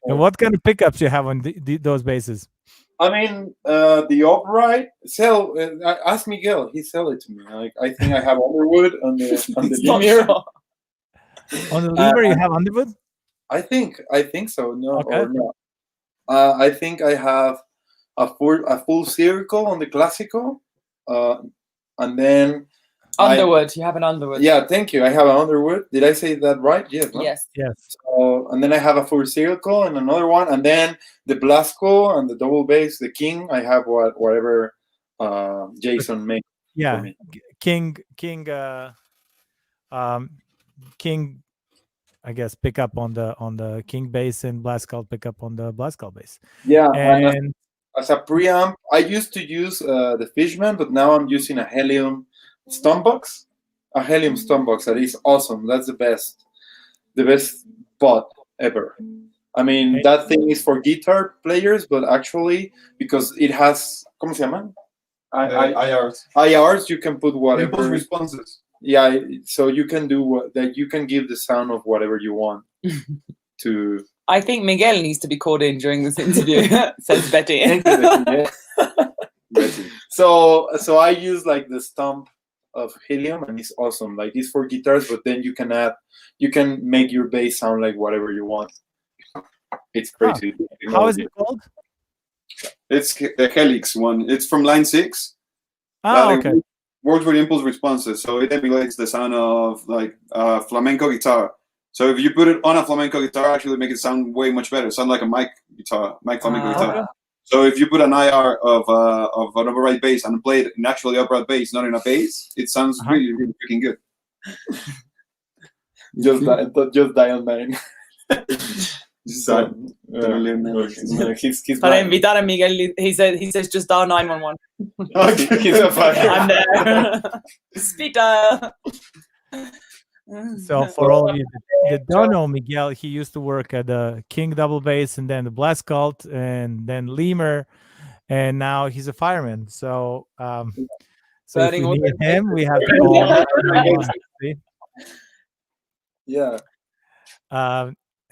And what kind of pickups you have on those basses? I mean, the upright ask Miguel. He sell it to me. Like I think I have Underwood on the It's not linear. sure. On the Lemur, you have Underwood? I think so. No, Okay. or not. I think I have a full circle on the classical, and then Underwood. You have an Underwood. yeah, thank you. I have an Underwood. Did I say that right? Yes. No? Yes. Yes. And then I have a full circle and another one, and then the Blasco and the double bass, the King. I have whatever Jason made. Yeah. me. King, I guess pick up on the King bass and Blast Cult pick up on the Blast Cult bass. Yeah, And as a preamp, I used to use the Fishman, but now I'm using a Helium Stombox. A Helium Stombox that is awesome. That's the best bot ever. I mean, Okay. that thing is for guitar players, but actually, because it has, ¿cómo se llaman? IRs. IRs, you can put Impulse whatever. responses. Yeah, so you can do that. You can give the sound of whatever you want to. I think Miguel needs to be called in during this interview, says Betty. Thank you, Betty. So I use like the stump of Helium, and it's awesome. Like it's for guitars, but then you can make your bass sound like whatever you want. It's crazy. How is it called? It's the Helix one. It's from Line 6. Oh, okay. Works with impulse responses, so it emulates the sound of like flamenco guitar. So if you put it on a flamenco guitar, actually make it sound way much better. Sound like a mic flamenco guitar. So if you put an IR of an upright bass and play it in actually upright bass, not in a bass, it sounds really, really freaking good. Just dial 9. Para invitar a Miguel, he says just dial 911. I'm there. Speed dial. So for all of you that don't know Miguel, he used to work at the King Double Bass and then the Blast Cult and then Lemur, and now he's a fireman. So so if we need him, we have to call him. Yeah.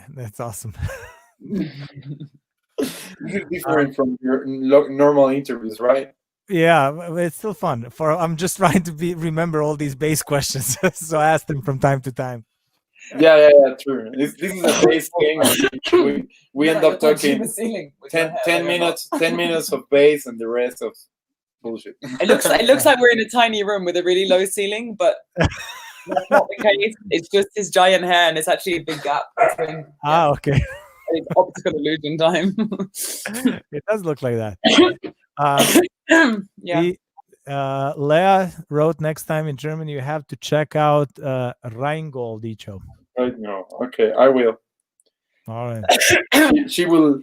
That's awesome. This is different from your normal interviews, right? Yeah, it's still fun. I'm just trying to remember all these bass questions, so I ask them from time to time. Yeah, true. This is a bass thing. We end up talking 10 minutes of bass and the rest of bullshit. It looks like we're in a tiny room with a really low ceiling, but that's not the case. It's just his giant hair, and it's actually a big gap between. Okay. It's optical illusion time. It does look like that. Leah wrote, next time in Germany you have to check out Rheingold Icho. Right now, okay, I will. All right. She will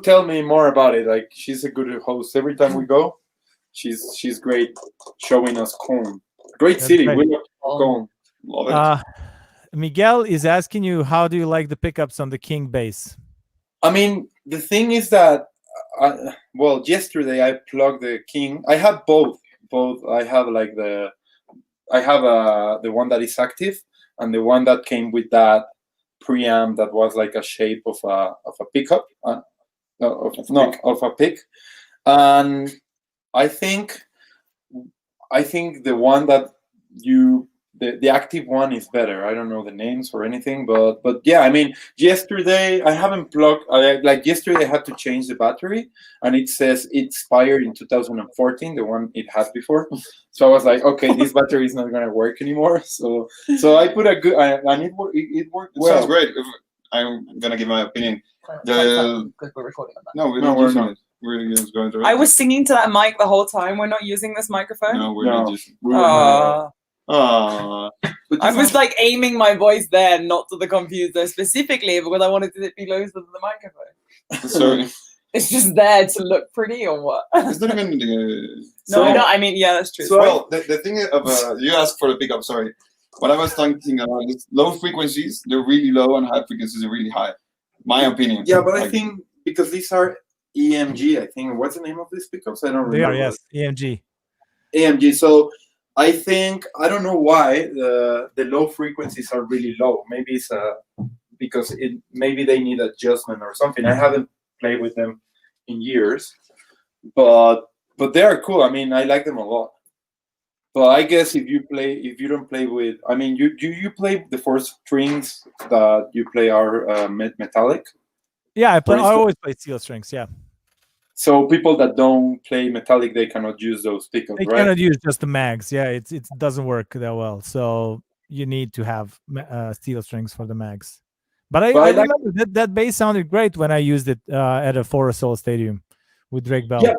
tell me more about it. Like, she's a good host. Every time we go, she's great, showing us Cullen. Great city. We love Cullen. Love it. Miguel is asking you, how do you like the pickups on the King bass? I mean, the thing is that, yesterday I plugged the King. I have both. I have like the one that is active and the one that came with that preamp that was like a shape of a pickup, of a pick. And I think the one that the active one is better. I don't know the names or anything, but yeah, I mean, yesterday I haven't plugged. Yesterday I had to change the battery, and it says it expired in 2014, the one it had before. So I was like, okay, this battery is not gonna work anymore. So I put a good, and it worked well. Sounds great. I'm gonna give my opinion. Because we're recording on that. No, we're not. We're just going to. I was singing to that mic the whole time. We're not using this microphone. No, we're not just. I was like aiming my voice there, not to the computer specifically, because I wanted it to be closer to the microphone. Sorry. It's just there to look pretty, or what? It's not even. No, I mean, yeah, that's true. So, well, the thing of you asked for the pickup. Sorry, what I was thinking about is low frequencies. They're really low, and high frequencies are really high. My opinion. Yeah, but I think because these are EMG, I think. What's the name of these pickups? I don't remember. They are, yes, EMG. EMG. So I think, I don't know why the low frequencies are really low. Maybe it's because maybe they need adjustment or something. I haven't played with them in years, but they are cool. I mean, I like them a lot. But I guess if you don't play with, I mean, you play the 4 strings that you play are metallic? Yeah, I always play steel strings, yeah. So people that don't play metallic, they cannot use those pickups, right? They cannot use just the mags. Yeah, it doesn't work that well. So you need to have steel strings for the mags. But I remember that bass sounded great when I used it at a Forest Soul Stadium with Drake Bell. Yeah,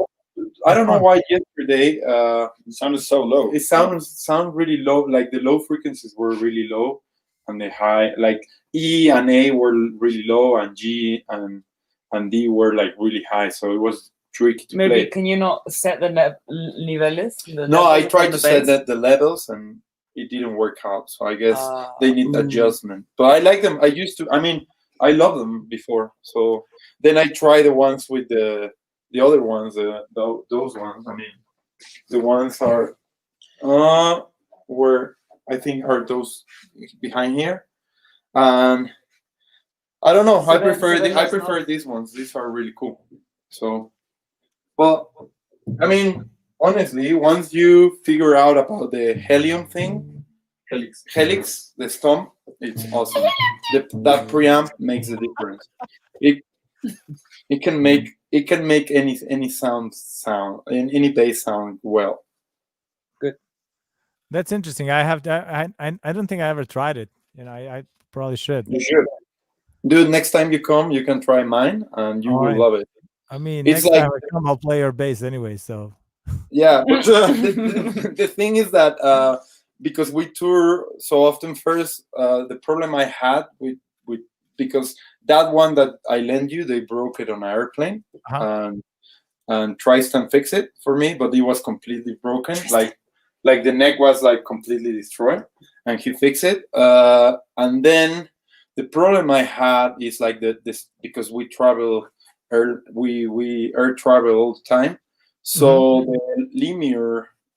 I don't know why yesterday it sounded so low. It sound really low. Like the low frequencies were really low, and the high, like E and A were really low, and G and D were like really high. So it was tricky to play. Maybe can you not set the niveles? No, I tried to set the levels, and it didn't work out. So I guess they need adjustment. But I like them. I love them before. So then I try the ones with the other ones, those ones. I mean, the ones are where I think are those behind here, and I don't know. I prefer these ones. These are really cool. So, but I mean, honestly, once you figure out about the helium thing, helix, the stomp, it's awesome. That preamp makes a difference. It can make any sound any bass sound well. That's interesting. I have to, I don't think I ever tried it. You know, I probably should. You should. Dude, next time you come, you can try mine, and you All will right. love it. I mean, It's next like- time I come, I'll play your bass anyway. So Yeah, but the thing is that because we tour so often, first the problem I had with because that one that I lent you, they broke it on an airplane, and Tristan fixed it for me, but it was completely broken. Like the neck was like completely destroyed, and he fixed it. And then the problem I had is like this because we travel we air travel all the time. So the Lemmy,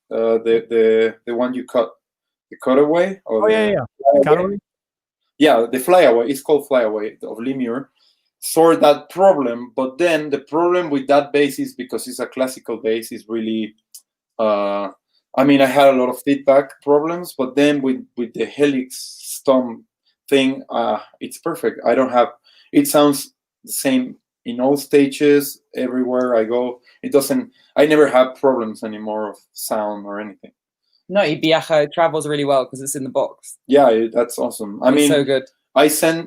the one you cut, the cutaway, or Cutaway? yeah, the flyaway. It's called flyaway of Lemmy. Solved that problem, but then the problem with that bass is because it's a classical bass. Is really, I mean, I had a lot of feedback problems, but then with the helix stomp thing, it's perfect. I don't have. It sounds the same in all stages, everywhere I go. It doesn't. I never have problems anymore of sound or anything. No, Ibiaja travels really well because it's in the box. Yeah, that's awesome. I mean, so good.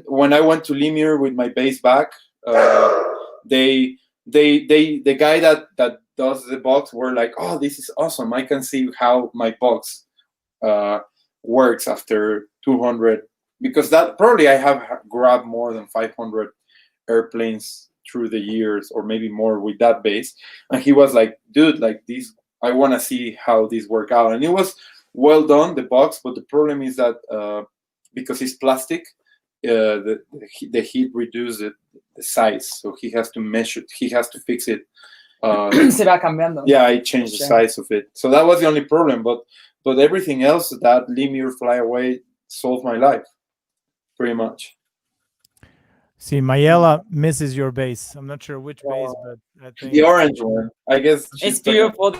When I went to Lemmy with my bass back, the guy that does the box were like, "Oh, this is awesome! I can see how my box works after 200 because that probably I have grabbed more than 500 airplanes through the years or maybe more with that bass." And he was like, "Dude, like this, I want to see how this work out." And it was well done, the box, but the problem is that because it's plastic, the heat reduces the size, so he has to measure, he has to fix it. Se va cambiando. Yeah, I changed the size of it, so that was the only problem. But everything else, that Lemmy Flyaway solved my life, pretty much. See, Mayela misses your bass. I'm not sure which bass, but I think The orange one, I guess. It's beautiful.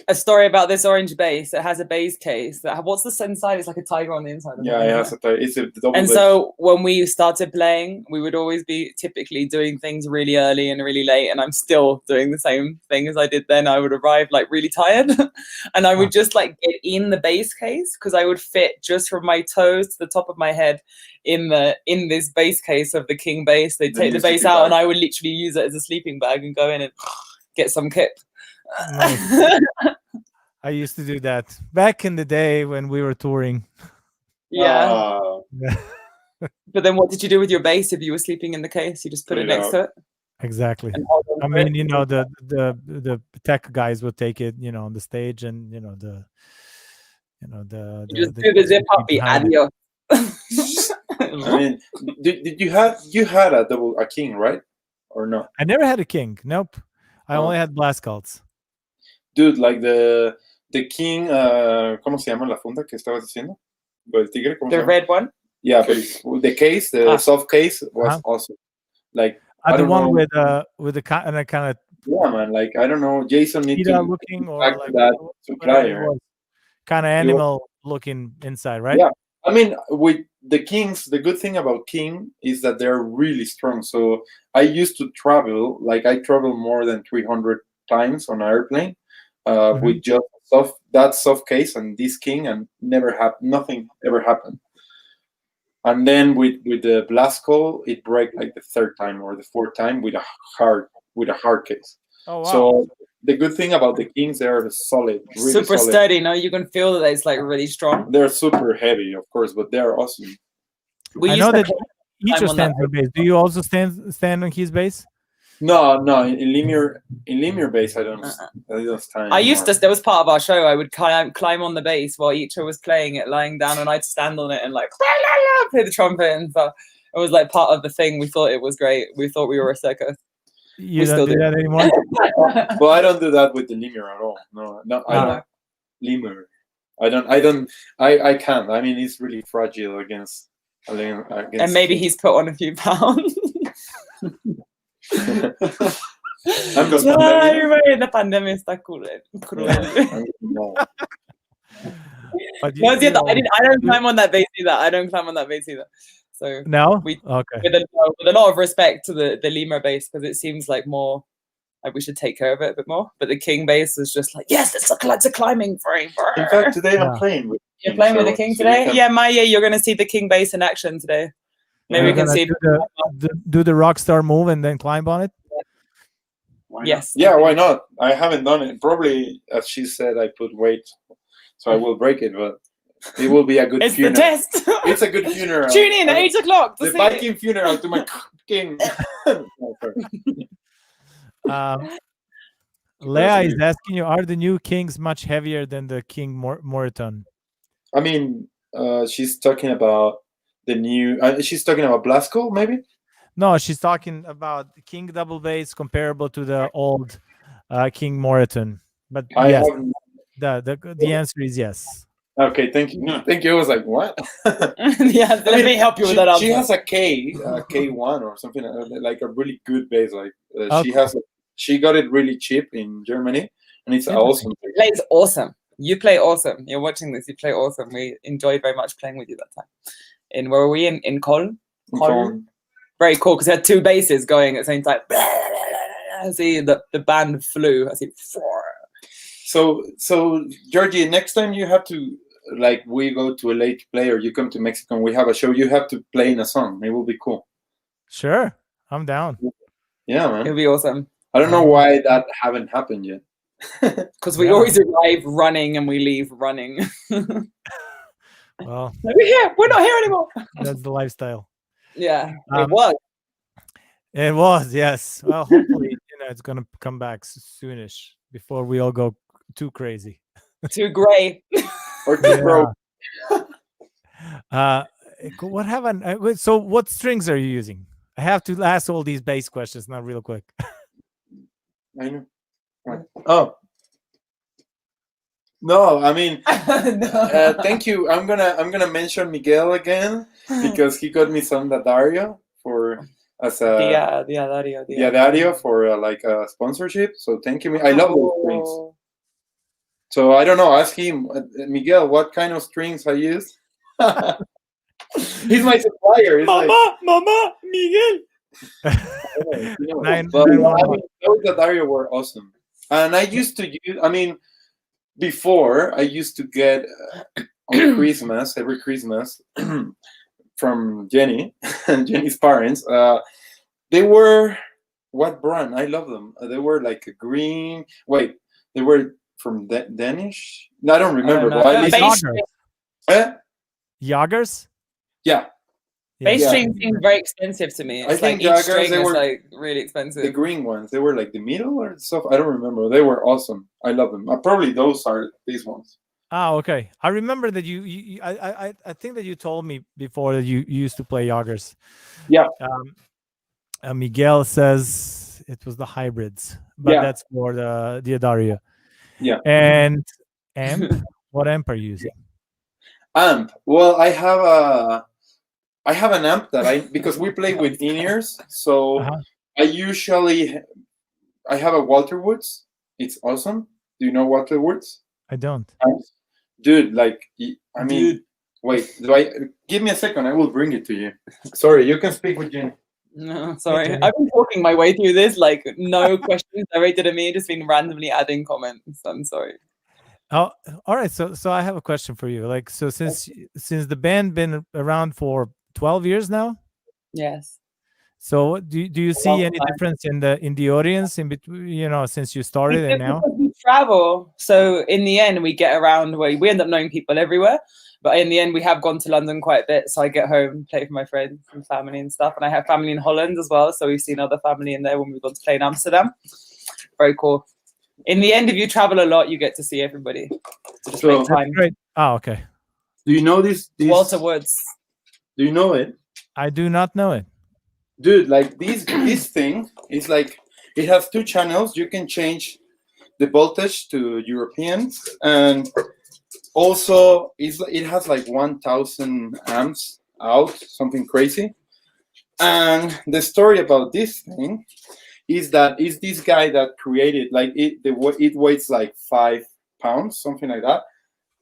A story about this orange bass. It has a bass case. What's the inside? It's like a tiger on the inside. Yeah, it has it's a double. And bass. so when we started playing, we would always be typically doing things really early and really late. And I'm still doing the same thing as I did then. I would arrive like really tired, and I would just like get in the bass case because I would fit just from my toes to the top of my head in this bass case of the King bass. They'd take the bass out, and I would literally use it as a sleeping bag and go in and get some kip. Nice. I used to do that back in the day when we were touring. Yeah. But then what did you do with your bass if you were sleeping in the case? You just put it next to it? Exactly. I mean, you know, the tech guys would take it, you know, on the stage, and you just do the zip up, adios. I mean, did you had a King, right? Or no? I never had a King. Nope. I only had blast cults. Dude, like the King, ¿cómo se llama la funda que estabas diciendo? El tigre, ¿cómo se The llama? red one? Yeah, but the case, the soft case was awesome. Like The one with the kind of yeah, man. Like I don't know, Jason needs to looking or back like to that supplier. Kind of animal looking inside, right? Yeah. I mean, with the Kings, the good thing about King is that they're really strong. So I used to travel, like I travel more than 300 times on an airplane with just that soft case and this King, and nothing ever happened. And then with the Blasco, it broke like the third time or the fourth time with a hard case. Oh wow! So the good thing about the Kings, they're solid, really super solid. sturdy. No, you can feel that it's like really strong. They're super heavy, of course, but they're awesome. I know that Icho stands on base. Do you also stand on his base? No. In Lemmy base, I don't stand. I used to. There was part of our show. I would climb on the bass while Icho was playing it, lying down, and I'd stand on it and like play the trumpet and stuff. It was like part of the thing. We thought it was great. We thought we were a circus. You don't do that anymore? Well, I don't do that with the Lemmy at all. No, I don't. Lemmy. I can't. I mean, it's really fragile against and maybe he's put on a few pounds. La pandemia está cruel. No, I don't climb on that base either. So No. we Okay. with a lot of respect to the Lima bass, because it seems like more like we should take care of it a bit more. But the King bass is just like, yes, it's a climbing frame. In fact, today I'm Yeah. playing with. You're playing with the so- King so you today? can- Yeah, Maya, you're gonna see the King bass in action today. Maybe You're we can gonna see. do the rock star move and then climb on it. Why not? Yes. Yeah, why not? I haven't done it. Probably, as she said, I put weight, so I will break it. But it will be a good It's funeral. the test. It's a good funeral. Tune in at 8 o'clock to The see. Viking funeral to my king. No, sorry. Leah is asking you, are the new Kings much heavier than the King Moreton? I mean, she's talking about the new. She's talking about Blasco, maybe. No, she's talking about the King double bass comparable to the old King Moreton. But I yes, have. the answer is yes. Okay, thank you. Thank you. I was like, what? Yeah, let me help you with that answer. She has a K1 or something like a really good bass. Like she Okay. has. She got it really cheap in Germany, and it's awesome. Plays awesome. You play awesome. You're watching this. You play awesome. We enjoyed very much playing with you that time. Where were we in Cullen? Colin. Very cool, because we had two basses going at the same time. I see the band flew. I see. So Djordje, next time you have to, like, we go to LA to play, or you come to Mexico and we have a show, you have to play in a song. It will be cool. Sure, I'm down. Yeah, It'll man. be awesome. I don't know why that haven't happened yet. Because we Yeah. always arrive running and we leave running. Well, We're here. We're not here anymore. that's the lifestyle. Yeah, it Um, was. It was, yes. Well, hopefully, it's gonna come back soonish before we all go too crazy. Too grey. Or too broke. What haven't? So, what strings are you using? I have to ask all these bass questions now, real quick. I know. What? Oh. No, I mean, thank you. I'm gonna mention Miguel again because he got me some Dario for as a Dario for like a sponsorship. So thank you. I love those strings. So I don't know. Ask him, Miguel, what kind of strings I use. He's my supplier. He's Mama, Miguel. Those Dario were awesome, and I used to use. I mean, before I used to get on Christmas, every Christmas, from Jenny and Jenny's parents. They were what brand? I love them. They were like a green. Wait, they were from Danish. No, I don't remember. But I listened. Jagers? Yeah. Bass string seems very expensive to me. It's I think like each Jagers, string they is were like really expensive. the green ones. They were like the middle or stuff. I don't remember. They were awesome. I love them. Probably those are these ones. Ah, okay. I remember that I think that you told me before that you used to play Jagers. Yeah. Miguel says it was the hybrids, but Yeah. that's for the Dario. Yeah. And amp? What amp are you using? Amp. Well, I have an amp that because we play with in-ears, so I have a Walter Woods. It's awesome. Do you know Walter Woods? I don't. Dude, like, I mean, wait, give me a second, I will bring it to you. Sorry, you can speak with Jenny. No, sorry. I've been talking my way through this, like no questions directed at me, just been randomly adding comments. I'm sorry. Oh, all right. So I have a question for you. Like, so since the band been around for 12 years now? Yes. So do you see any difference in the audience in between, since you started and now? We travel, so in the end we get around where we end up knowing people everywhere. But in the end, we have gone to London quite a bit. So I get home, play for my friends and family and stuff. And I have family in Holland as well. So we've seen other family in there when we've gone to play in Amsterdam. Very cool. In the end, if you travel a lot, you get to see everybody. So just make time. Great. Oh, okay. Do you know this? Walter Woods. Do you know it? I do not know it. Dude, like this thing is like, it has 2 channels. You can change the voltage to European, and also it has like 1,000 amps out, something crazy. And the story about this thing is that is this guy that created, like, it weighs like 5 pounds, something like that.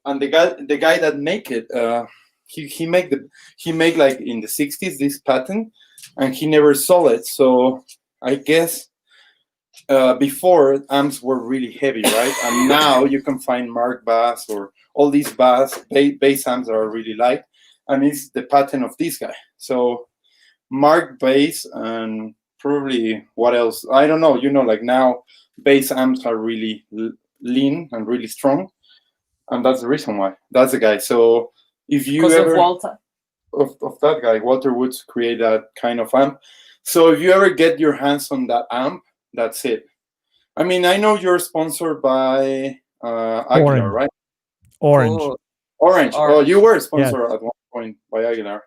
And the guy that make it, he made like in the 60s this patent, and he never sold it. So I guess before amps were really heavy, right? And now you can find Mark bass or all these bass amps that are really light, and it's the patent of this guy. So Mark bass and probably what else? I don't know. Like now bass amps are really lean and really strong, and that's the reason why. That's the guy. So if you Because ever of Walter. of that guy, Walter Woods create that kind of amp. So if you ever get your hands on that amp, that's it. I mean, I know you're sponsored by Aguilar, right? Orange. Oh, Orange. Oh, Orange. you were sponsored at one point by Aguilar.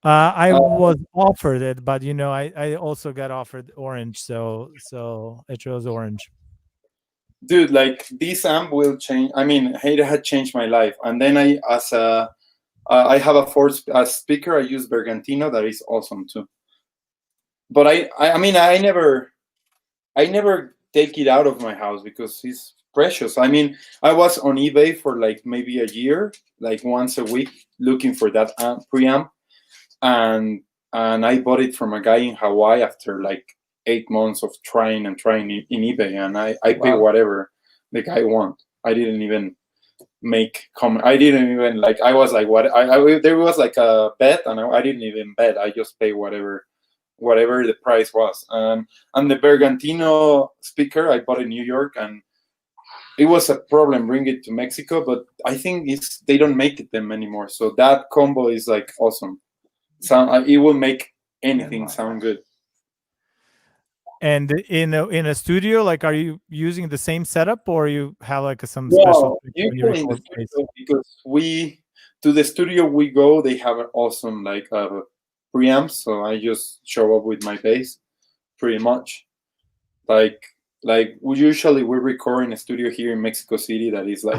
I was offered it, but I also got offered Orange, so I chose Orange. Dude, like this amp will change. I mean, it had changed my life. And then I have a speaker. I use Bergantino. That is awesome too. But I mean, I never take it out of my house because it's precious. I mean, I was on eBay for like maybe a year, like once a week, looking for that preamp, and I bought it from a guy in Hawaii after like 8 months of trying in eBay, and I pay whatever the guy want. I didn't even make comment. I didn't even like. I was like, what? There was like a bet, and I didn't even bet. I just pay whatever the price was. And the Bergantino speaker I bought in New York, and it was a problem bringing it to Mexico, but I think they don't make them anymore. So that combo is like awesome. It will make anything sound good. And in a studio, like, are you using the same setup, or you have like some special? Usually in the studio, because to the studio we go, they have an awesome like preamps, so I just show up with my bass, pretty much. Like we record in a studio here in Mexico City that is like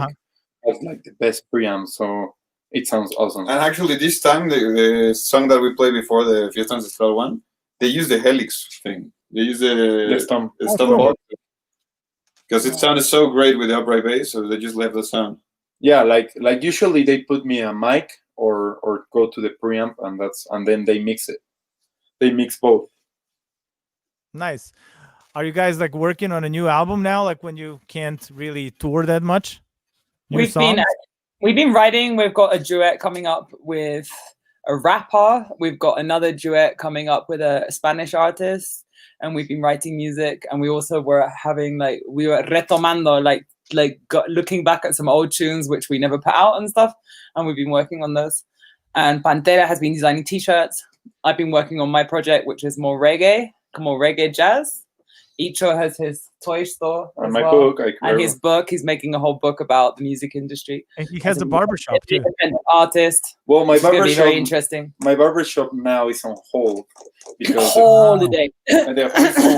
has like the best preamp, so it sounds awesome. And actually, this time the song that we played before, the Fiesta Ancestral one, they use the Helix thing. They use the stomp because it sounded so great with the upright bass, so they just left the sound. Yeah, like usually they put me a mic or go to the preamp, and then they mix it. They mix both. Nice. Are you guys like working on a new album now? Like when you can't really tour that much? We've been writing. We've got a duet coming up with a rapper. We've got another duet coming up with a Spanish artist, and we've been writing music. And we also were retomando, looking back at some old tunes which we never put out and stuff. And we've been working on those. And Pantera has been designing t-shirts. I've been working on my project, which is more reggae jazz. Icho has his toy store and my book. And his book, he's making a whole book about the music industry. And he has a barbershop too. Artist. Well, my barbershop very interesting. My barbershop now is on hold because holiday. It's on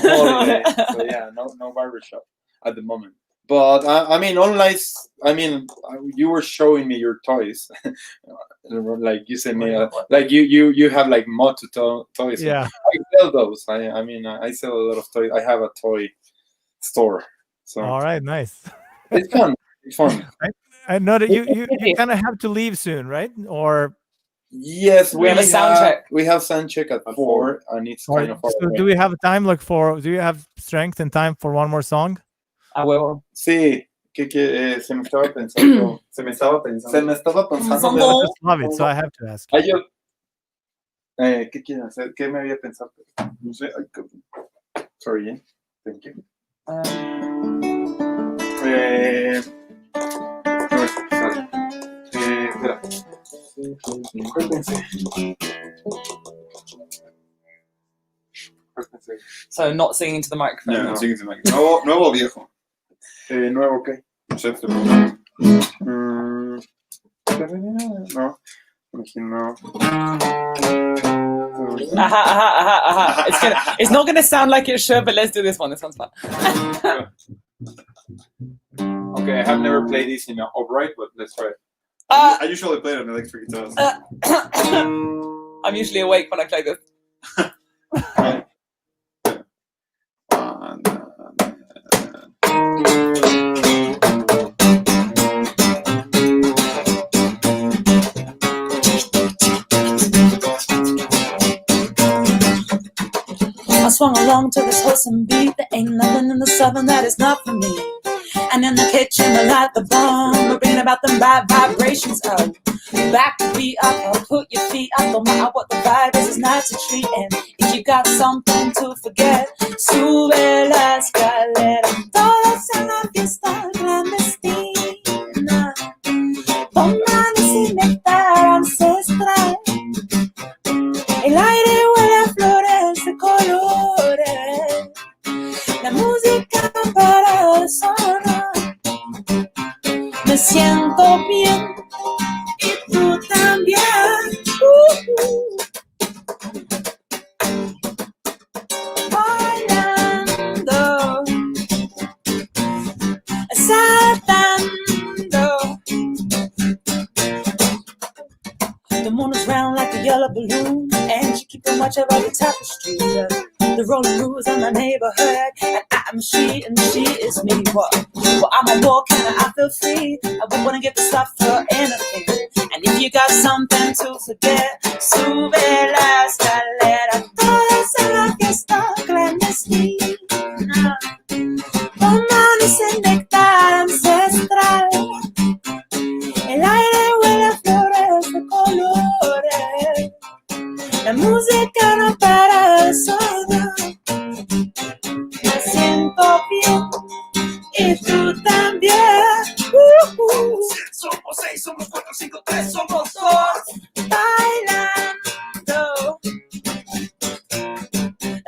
holiday. So yeah, no barbershop at the moment. But I mean, online. I mean, you were showing me your toys, like you sent me, like you have like Moto toys. Yeah, I sell those. I mean, I sell a lot of toys. I have a toy store. So all right, nice. It's fun. It's fun. I know that you kind of have to leave soon, right? Or yes, we have a sound check. We have sound check at 4, and it's kind of far so away. Do we have time do you have strength and time for one more song? A huevo. Sí, que se me estaba pensando. Se me estaba pensando. I just love it, so I have to ask. ¿Qué quieren hacer? ¿Qué me había pensado? No sé. Sorry, thank you. Espera. ¿Cuál pensé? So not singing to the microphone. Yeah, not singing to the microphone. Nuevo viejo. Nuevo, ¿qué? No. It's not gonna sound like it should, but let's do this one. This one's fun. Okay, I have never played this in an upright, but let's try it. I usually play it on electric guitars. I'm usually awake when I play this. swung along to this wholesome beat. There ain't nothing in the southern that is not for me. And in the kitchen, we light the bomb. We're bringing about them bad vibrations. Oh, back to beat up, or put your feet up. No matter what the vibe is, it's nice to treat. And if you got something to forget, sube la escalera. Todos en la fiesta clandestina, tomando sin néctar ancestral. El aire huele a flores de colores. La música no para de sonar. Me siento bien y tú también. Bailando, saltando. The moon is round like a yellow balloon, and she keeping watch over the tapestry. The rolling rules in the neighborhood, and I'm she and she is me. What? Well, I'm a walk and I feel free. I wouldn't give this up for anything. And if you got something to forget, sube la escalera. Todos en la fiesta clandestina, tomándose néctar ancestral. El aire huele a flores de colores. La música no para de sonar. Me siento bien y tú también. Somos 6, somos 4, 5, 3, somos 2. Bailando,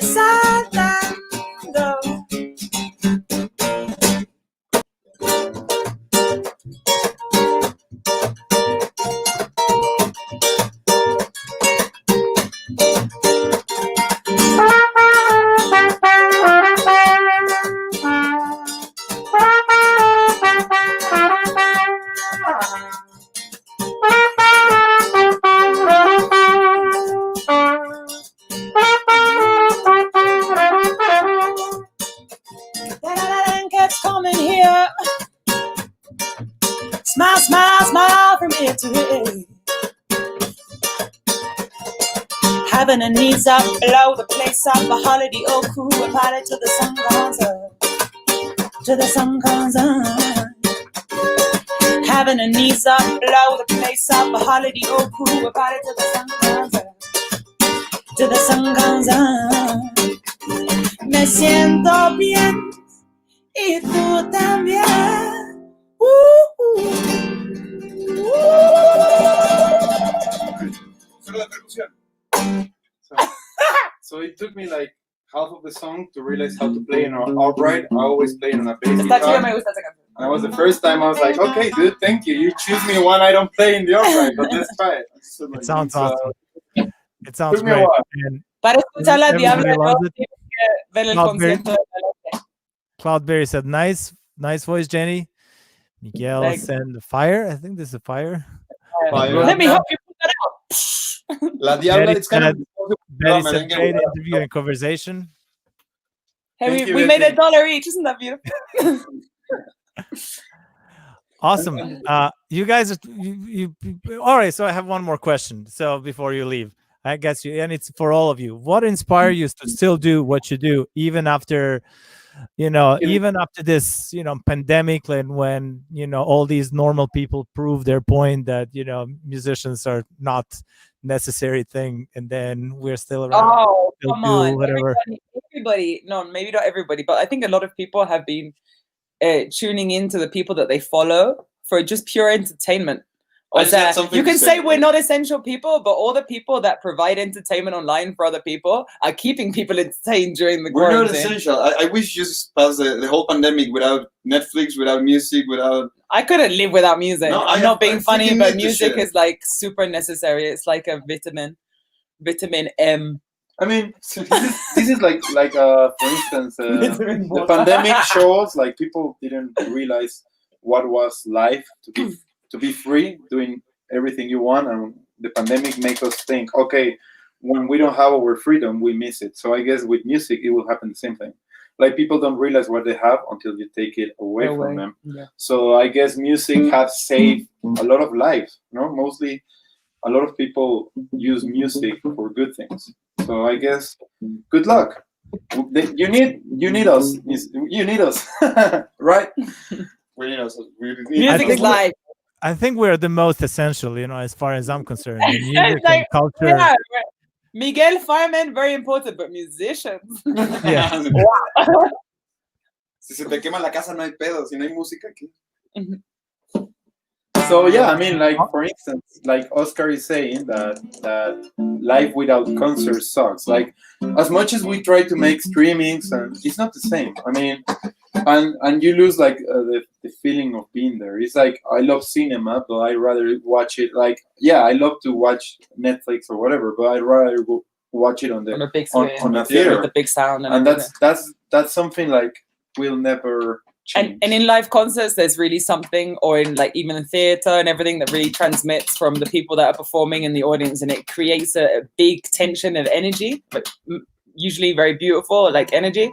saltando. Cats coming here. Smile, smile, smile from ear to ear. Having a knees up, blow the place up. A holiday old crew, a party till the sun comes up. Till the sun comes up. Having a knees up, blow the place up. A holiday old crew, a party till the sun comes up. Till the sun comes up. Me siento bien y tú también. Solo la percusión. So it took me like half of the song to realize how to play an upright. I always play on a bass Está chido, guitar. me gusta esa canción. And that was the first time I was like, okay, dude, thank you. You choose me one I don't play in the upright, but let's try it. So, like, It sounds it's, awesome. It sounds took me a great. while. And Para escuchar la Everybody Diabla, loves yo it. tengo que ver el Cloudberry. concierto de la Cloudberry said, nice voice, Jenny. Miguel Thanks. said, fire. I think this is fire. Fire. Let me help you put that out. La Diabla, Betty it's kind of. Betty said, great interview and conversation. Hey, Thank we, you, we made Betty. $1 each. Isn't that beautiful? Awesome. You guys, all right. So I have one more question. So before you leave, I guess you, and it's for all of you. What inspired you to still do what you do, even after, even after this, pandemic, and when, all these normal people prove their point that, musicians are not necessary thing, and then we're still around. Oh, Still come do on. whatever. Everybody, no, maybe not everybody, but I think a lot of people have been tuning into the people that they follow for just pure entertainment. I just had something You to can say. say we're not essential people, but all the people that provide entertainment online for other people are keeping people entertained during the We're not quarantine. essential. I wish you just passed the whole pandemic without Netflix, without music, without. I couldn't live without music. No, I'm I not being funny, freaking but need this music shit. is like super necessary. It's like a vitamin M. I mean, this is like for instance, the pandemic shows like people didn't realize what was life to be free, doing everything you want, and the pandemic makes us think, okay, when we don't have our freedom, we miss it. So I guess with music, it will happen the same thing. Like people don't realize what they have until you take it away from them. Yeah. So I guess music has saved a lot of lives. Mostly, a lot of people use music for good things. So I guess good luck. You need us. You need us, right? We need us. We need Music think is life. I think we're the most essential, as far as I'm concerned. The music It's like, and culture. yeah, right. Miguel, firemen, very important, but musicians. Yeah. Si se te quema la casa, no hay pedo. Si no hay música aquí. So yeah, I mean, like for instance, like Oscar is saying that life without concerts sucks. Like as much as we try to make streamings, and it's not the same. I mean, and you lose like the feeling of being there. It's like I love cinema, but I rather watch it. Like yeah, I love to watch Netflix or whatever, but I'd rather watch it on On a big on screen, a theater. with the big sound, And everything. that's something like will never change. And in live concerts, there's really something, or in like even in theater and everything, that really transmits from the people that are performing in the audience, and it creates a big tension of energy, but usually very beautiful, like energy.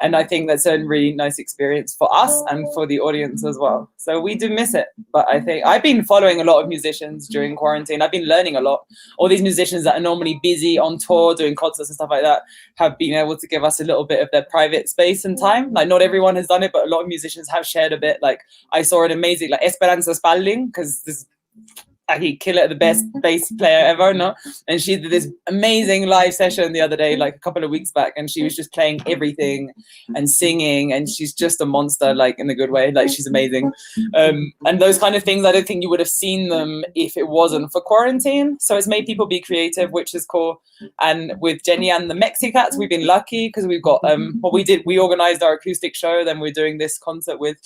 And I think that's a really nice experience for us and for the audience as well. So we do miss it. But I think I've been following a lot of musicians during quarantine. I've been learning a lot. All these musicians that are normally busy on tour doing concerts and stuff like that have been able to give us a little bit of their private space and time. Like not everyone has done it, but a lot of musicians have shared a bit. Like I saw an amazing, like Esperanza Spalding, because this he killer, the best bass player ever, no? And she did this amazing live session the other day, like a couple of weeks back, and she was just playing everything and singing, and she's just a monster, like in a good way, like she's amazing. And those kind of things, I don't think you would have seen them if it wasn't for quarantine. So it's made people be creative, which is cool. And with Jenny and the MEXICATS, we've been lucky because we've got we organized our acoustic show, then we're doing this concert with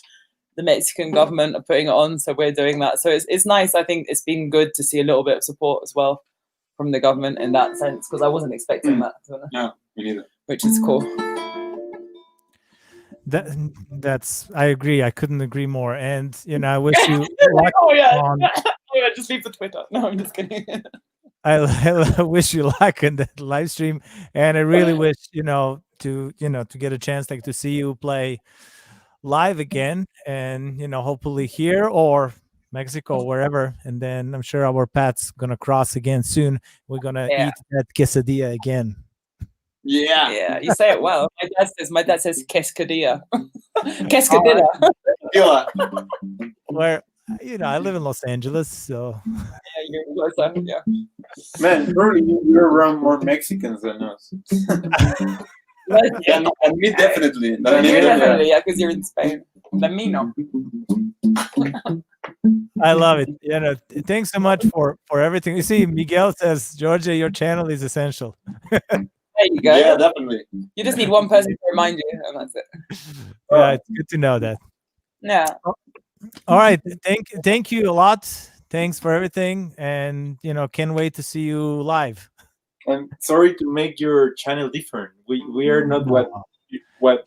the Mexican government are putting it on, so we're doing that. So it's nice. I think it's been good to see a little bit of support as well from the government in that sense, because I wasn't expecting that. No, me neither. Which is cool. That's I agree. I couldn't agree more. And I wish you luck Oh yeah. on. Yeah, just leave the Twitter. No, I'm just kidding. I wish you luck in the live stream, and I really wish to get a chance to see you play live again, and hopefully here or Mexico or wherever. And then I'm sure our paths gonna cross again soon. We're gonna eat that quesadilla again. Yeah. Yeah, you say it well. My dad says quesadilla. Quesadilla. Tequila. Where I live in Los Angeles, so Yeah, you're closer. Yeah. Man, surely you're around more Mexicans than us. Yeah, and me definitely. You definitely, yeah, because you're in Spain. Lemmy. I love it. Thanks so much for everything. You see, Miguel says, Djordje, your channel is essential. There you go. Yeah, definitely. You just need one person to remind you, and that's it. Yeah, it's good to know that. Yeah. All right. Thank you a lot. Thanks for everything. And can't wait to see you live. I'm sorry to make your channel different. We are not what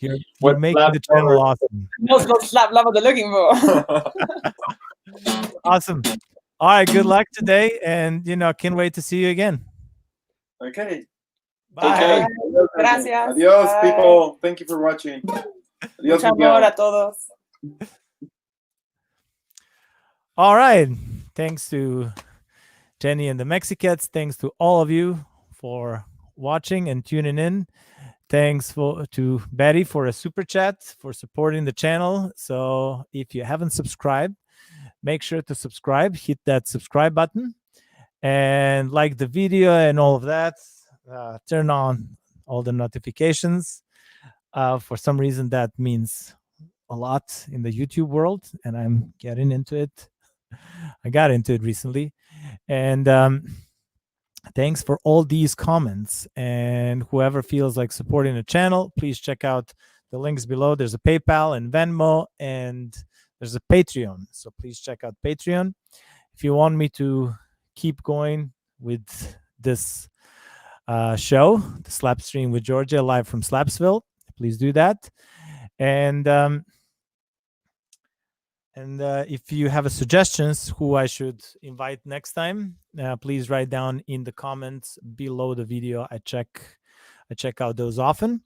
you're making the channel awesome. That's what Slap lovers are looking for. Awesome. All right. Good luck today, and can't wait to see you again. Okay. Bye. Okay. Gracias. Adios, Bye. people. Thank you for watching. Adios, Mucho Miguel. amor a todos. All right. Thanks to Jenny and the MEXICATS. Thanks to all of you for watching and tuning in. Thanks to Betty for a super chat, for supporting the channel. So if you haven't subscribed, make sure to subscribe. Hit that subscribe button and like the video and all of that. Turn on all the notifications. For some reason, that means a lot in the YouTube world, and I'm getting into it. I got into it recently. And thanks for all these comments. And whoever feels like supporting the channel, please check out the links below. There's a PayPal and Venmo, and there's a Patreon. So please check out Patreon. If you want me to keep going with this show, the Slapstream with Djordje, live from Slapsville, please do that. And if you have suggestions who I should invite next time, please write down in the comments below the video. I check out those often.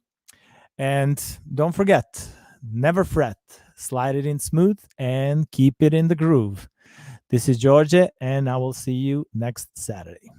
And don't forget, never fret, slide it in smooth, and keep it in the groove. This is Djordje, and I will see you next Saturday.